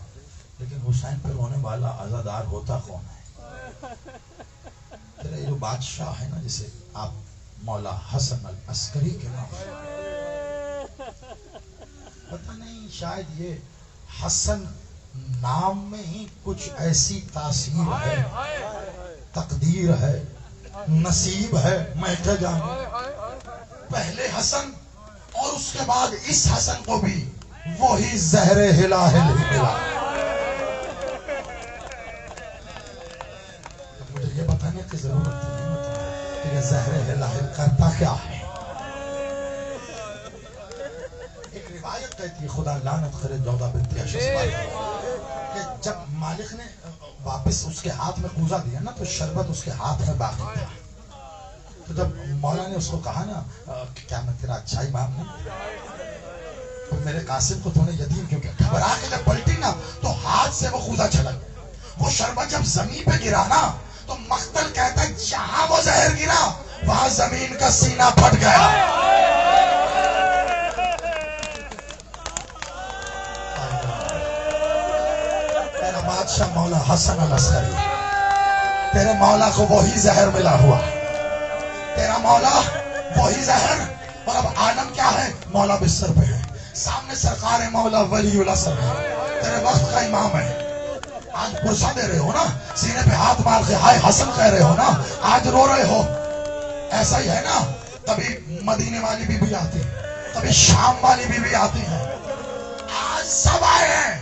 لیکن حسین پر رونے والا عزادار ہوتا کون ہے؟ تیرا یہ جو بادشاہ ہے نا جسے آپ مولا حسن العسکری کے نام پتہ نہیں, شاید یہ حسن نام میں ہی کچھ ایسی تاثیر ہے, تقدیر ہے, نصیب ہے. میں کیا جانوں, پہلے حسن اور اس کے بعد اس حسن کو بھی وہی زہر ہلاہل ہی ملا. مجھے یہ بتانے کی ضرورت نہیں کہ یہ زہر ہلاہل کرتا کیا ہے. ایک روایت کہتی ہے, خدا لعنت کرے جودہ بنت اشعث, کہ جب مالک نے واپس اس کے ہاتھ میں کوزہ دیا نا تو شربت اس کے ہاتھ میں باقی تھا. تو جب مولا نے اس کو کہا نا کہ کیا میں تیرا اچھا امام نہیں, تو میرے قاسم کو تو نے یتیم کیوں کیا, گھبرا کے جب پلٹی نا تو ہاتھ سے وہ کوزہ چھلک. وہ شربت جب زمین پہ گرا نا تو مقتل کہتا ہے جہاں وہ زہر گرا وہاں زمین کا سینہ پھٹ گیا. تیرا بادشاہ مولا حسن العسکری, تیرے مولا کو وہی زہر ملا ہوا, تیرا مولا وہی زہر. اور اب عالم کیا ہے, مولا بستر پہ ہے, سامنے سرکار مولا ولی العصر ہے, تیرے وقت کا امام ہے. آج پرسا دے رہے ہو نا, سینے پہ ہاتھ مار کے ہائے حسن کہہ رہے ہو نا, آج رو رہے ہو. ایسا ہی ہے نا, کبھی مدینے والی بی بی آتی, کبھی شام والی بی بی آتی ہے. آج سب آئے ہیں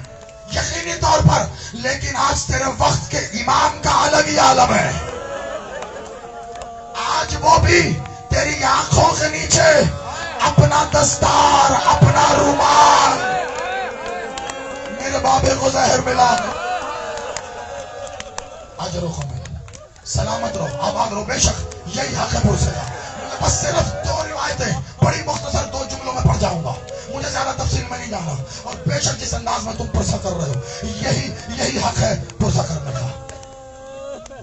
یقینی طور پر, لیکن آج تیرے وقت کے امام کا الگ ہی عالم ہے. آج وہ بھی تیری آنکھوں کے نیچے اپنا دستار, اپنا رومال, میرے بابے کو زہر ملا. آج رخو میرا سلامت رہو, آباد رہو. بے شک یہی حق ہے پرسے کا. بس صرف 2 روایتیں بڑی مختصر 2 جملوں میں پڑھ جاؤں گا, مجھے زیادہ تفصیل میں نہیں جانا. اور بے شک جس انداز میں تم پرسہ کر رہے ہو یہی حق ہے پرسہ کرنے کا.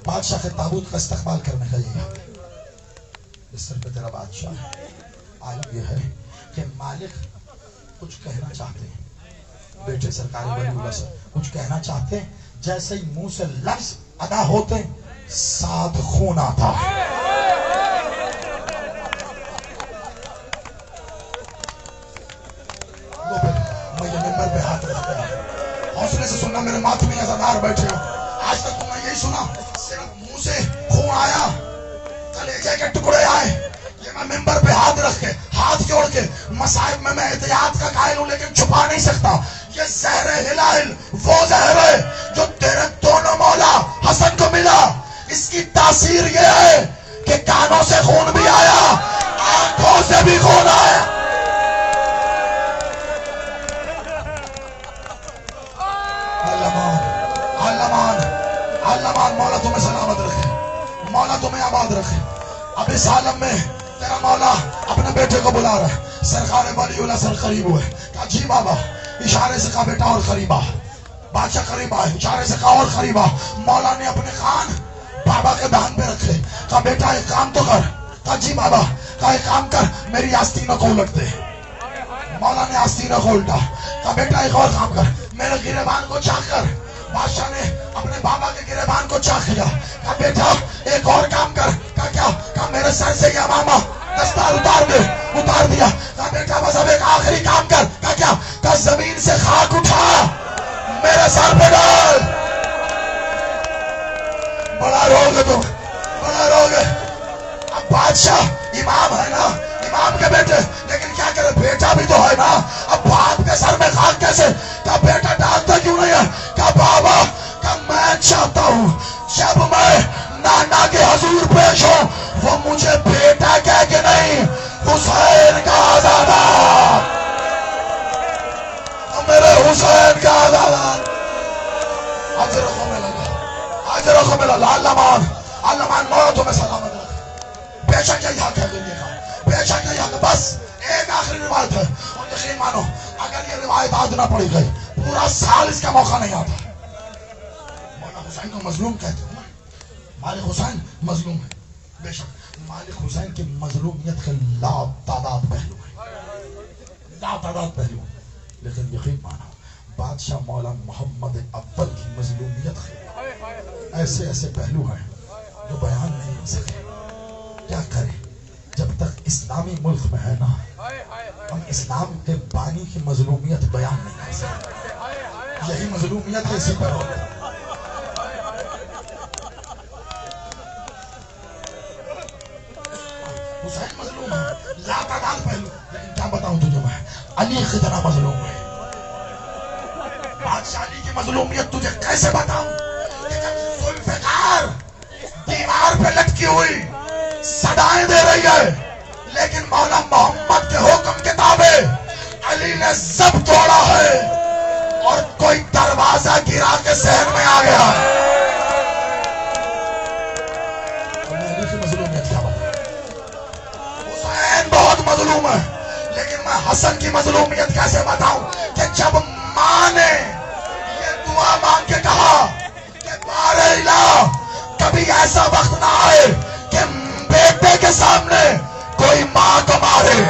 بادشاہ کے تابوت کا استقبال کرنے کا یہی حق ہے. بستر پہ تیرا بادشاہ ہے. عالم یہ ہے کہ مالک کچھ کہنا چاہتے ہیں, بیٹے سرکاری ولی اللہ سے کچھ کہنا چاہتے ہیں, جیسے ہی منہ سے لفظ ادا ہوتے ساتھ خون آتا ہے. میں یہ ممبر پہ ہاتھ رکھتا ہوں, حوصلے سے سننا میرے ماتمی عزادار بیٹھے ہو. آج تک تم نے یہی سنا, صرف منہ سے خون آیا, کلیجے کے ٹکڑے آئے. یہ میں ممبر پہ ہاتھ رکھ کے, ہاتھ جوڑ کے, مصائب میں احتیاط کا قائل ہوں لیکن چھپا نہیں سکتا. یہ زہر ہلال وہ زہر ہے جو تیرے دونوں مولا حسن کو ملا. اس کی تاثیر یہ ہے کہ کانوں سے خون بھی آیا, آنکھوں سے بھی خون آیا. علمان مولا تمہیں سلامت رکھے, مولا تمہیں آباد رکھے. اب اس عالم میں تیرا مولا اپنے بیٹے کو بلا رہا ہے. سرکار ولی اللہ سر قریب ہوئے. کہا جی بابا. اشارے سے کہا بیٹا اور قریب آ. بادشاہ قریب آئے. اشارے سے کہا اور قریب آ. مولا نے اپنے کان بابا کے دہن پہ رکھے. کہا بیٹا ایک کام تو کر. کہا جی بابا. کہا ایک کام کر میری آستینوں کو الٹ دے. مولا نے آستینوں کو الٹا. کہا بیٹا ایک اور کام کر میرے گریبان کو چاک کر. بادشاہ نے اپنے بابا کے گریبان کو چاک کیا. کہا بیٹا ایک اور کام کر. کہا کیا؟ کہا میرے سر سے یہ امامہ دستار اتار دے. اتار دیا. کہا بیٹا بس اب ایک آخری کام کر. کہا کیا؟ کہا زمین سے خاک اٹھا میرے سر پہ ڈال. بڑا روگ تم بڑا روگ. اب بادشاہ امام ہے نا امام کے بیٹے لیکن کیا کرے بیٹا بھی تو ہے نا. اب باپ کے سر میں خاک کیسے؟ کہا بیٹا ڈالتا کیوں نہیں ہے؟ کہا بابا کہ میں چاہتا ہوں جب میں نانا کے حضور پیش ہوں وہ مجھے بیٹا کہہ کے نہیں حسین کا آزادہ. میرے حسین کا آزادہ. آج رکھو میں لگا آج رکھو میں لگا. اللہ مان مولا تمہیں سلامت رکھے. بے شک یہاں کہہ گئی ہے بے شک یہاں. بس ایک آخری روایت ہے اور یقین مانو اگر یہ روایت آج نہ پڑی گئی پورا سال اس کا موقع نہیں آتا. مولا حسین کو مظلوم کہتے ہو نا. مالک حسین مظلوم ہے. بے شک مالک حسین کی مظلومیت کے لا تعداد پہلو ہے. لا تعداد پہلو. لیکن یقین مانو بادشاہ مولا محمد اول کی مظلومیت ہے ایسے ایسے پہلو ہیں جو بیان نہیں ہو سکے. کیا کریں جب تک اسلامی ملک میں ہے نا ہم اسلام کے بانی کی مظلومیت بیان نہیں کر سکتے. یہی مظلومیت ہے اسی پر ہوتا. حسین مظلوم ہے لا تعداد پہلو. لیکن کیا بتاؤں تجھے میں علی کتنا مظلوم ہے. بادشاہ علی کی مظلومیت تجھے کیسے بتاؤں کہ جب ذوالفقار دیوار پہ لٹکی ہوئی صدائیں دے رہی ہے لیکن مولا محمد کے حکم کے تابع علی نے سب توڑا ہے اور کوئی دروازہ گرا کے شہر میں آ گیا. علی کی مظلومیت کیا بتاؤں. حسین بہت مظلوم ہے لیکن میں حسن کی مظلومیت کیسے بتاؤں کہ جب ماں نے یہ دعا مانگ کے کہا کہ بار الہ کبھی ایسا وقت نہ آئے کہ بیٹے کے سامنے کوئی ماں کو مارے.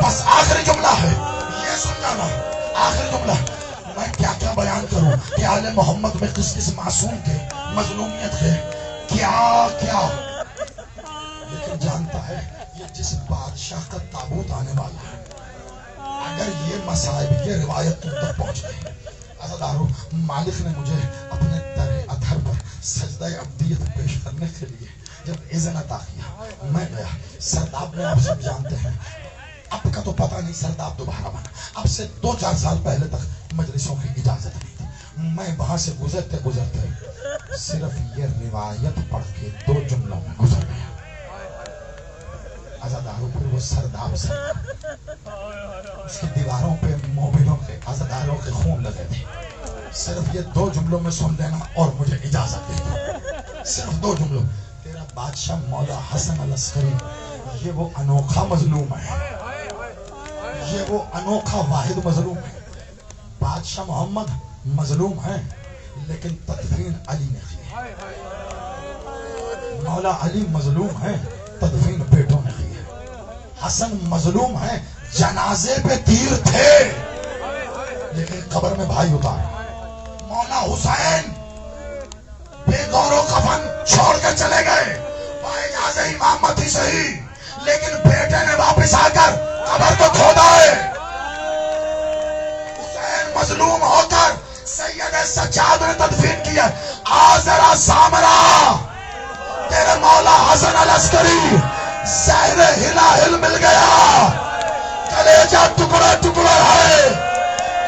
بس آخری جملہ ہے یہ سن جانا. آخری جملہ میں کیا کیا بیان کروں کہ آل محمد میں کس کس معصوم کے مظلومیت کے کیا کیا. لیکن جانتا ہے یہ جس بادشاہ کا تابوت آنے والا ہے اگر یہ مصائب یہ روایت تم تک پہنچ گئی. عزادارو مالک نے مجھے اپنے در ادھر پر سجدہ عبدیت پیش کرنے کے لیے جب اذن عطا کیا میں گیا. سرداب نے آپ سب جانتے ہیں اب کا تو پتہ نہیں سرداب دوبارہ بنا. اب سے 2-4 سال پہلے تک مجلسوں کی اجازت نہیں تھی. میں وہاں سے گزرتے گزرتے صرف یہ روایت پڑھ کے 2 جملوں میں گزر گیا. عزادارو پھر وہ سرداب سے اس کی دیواروں پہ مومنوں کے عزاداروں کے خون لگے تھے. صرف یہ 2 جملوں میں سن لینا اور مجھے اجازت دے دو. صرف 2 جملوں. تیرا بادشاہ مولا حسن العسکری یہ وہ انوکھا مظلوم ہے. یہ وہ انوکھا واحد مظلوم ہے. بادشاہ محمد مظلوم ہیں لیکن تدفین علی نے کی ہے. مولا علی مظلوم ہیں تدفین بیٹوں نے کی ہے. حسن مظلوم ہیں جنازے پہ تیر تھے لیکن قبر میں بھائی اتارے. مولا حسین بے گور و کفن چھوڑ کے چلے گئے. بھائی جاز امامت ہی صحیح لیکن بیٹے نے واپس آ کر قبر کو کھودا ہے. حسین مظلوم ہو کر سید سجاد نے تدفین کی ہے. آ ذرا سامرا تیرے مولا حسن العسکری زہر ہلا ہل مل گیا. کلیجہ ٹکڑے ٹکڑے ہے.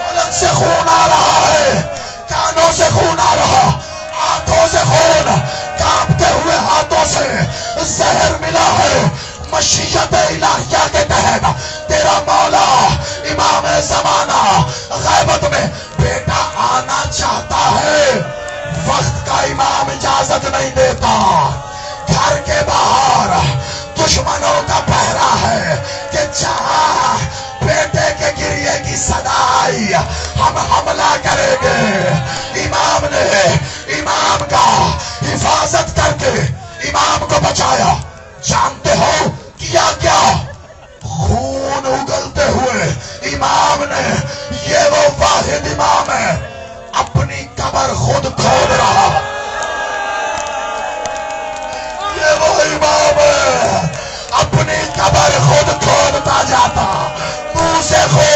قلب سے خون آ رہا ہے. کانوں سے خون آ رہا. آنکھوں سے خون. کانپتے ہوئے ہاتھوں سے زہر ملا ہے. مشیت الہیہ کے تحت تیرا مولا امام زمانہ غیبت میں بیٹا آنا چاہتا ہے. وقت کا امام اجازت نہیں دیتا. گھر کے باہر دشمنوں کا پہرا ہے کہ جہاں بیٹے کے گریے کی صدا آئی ہم حملہ کریں گے. امام نے امام کا حفاظت کر کے امام کو بچایا. جانتے ہو کیا کیا؟ خون اگلتے ہوئے امام نے، یہ وہ واحد امام ہے اپنی قبر خود کھود رہا. یہ وہ امام ہے اپنی قبر خود کھودتا جاتا، منہ سے خون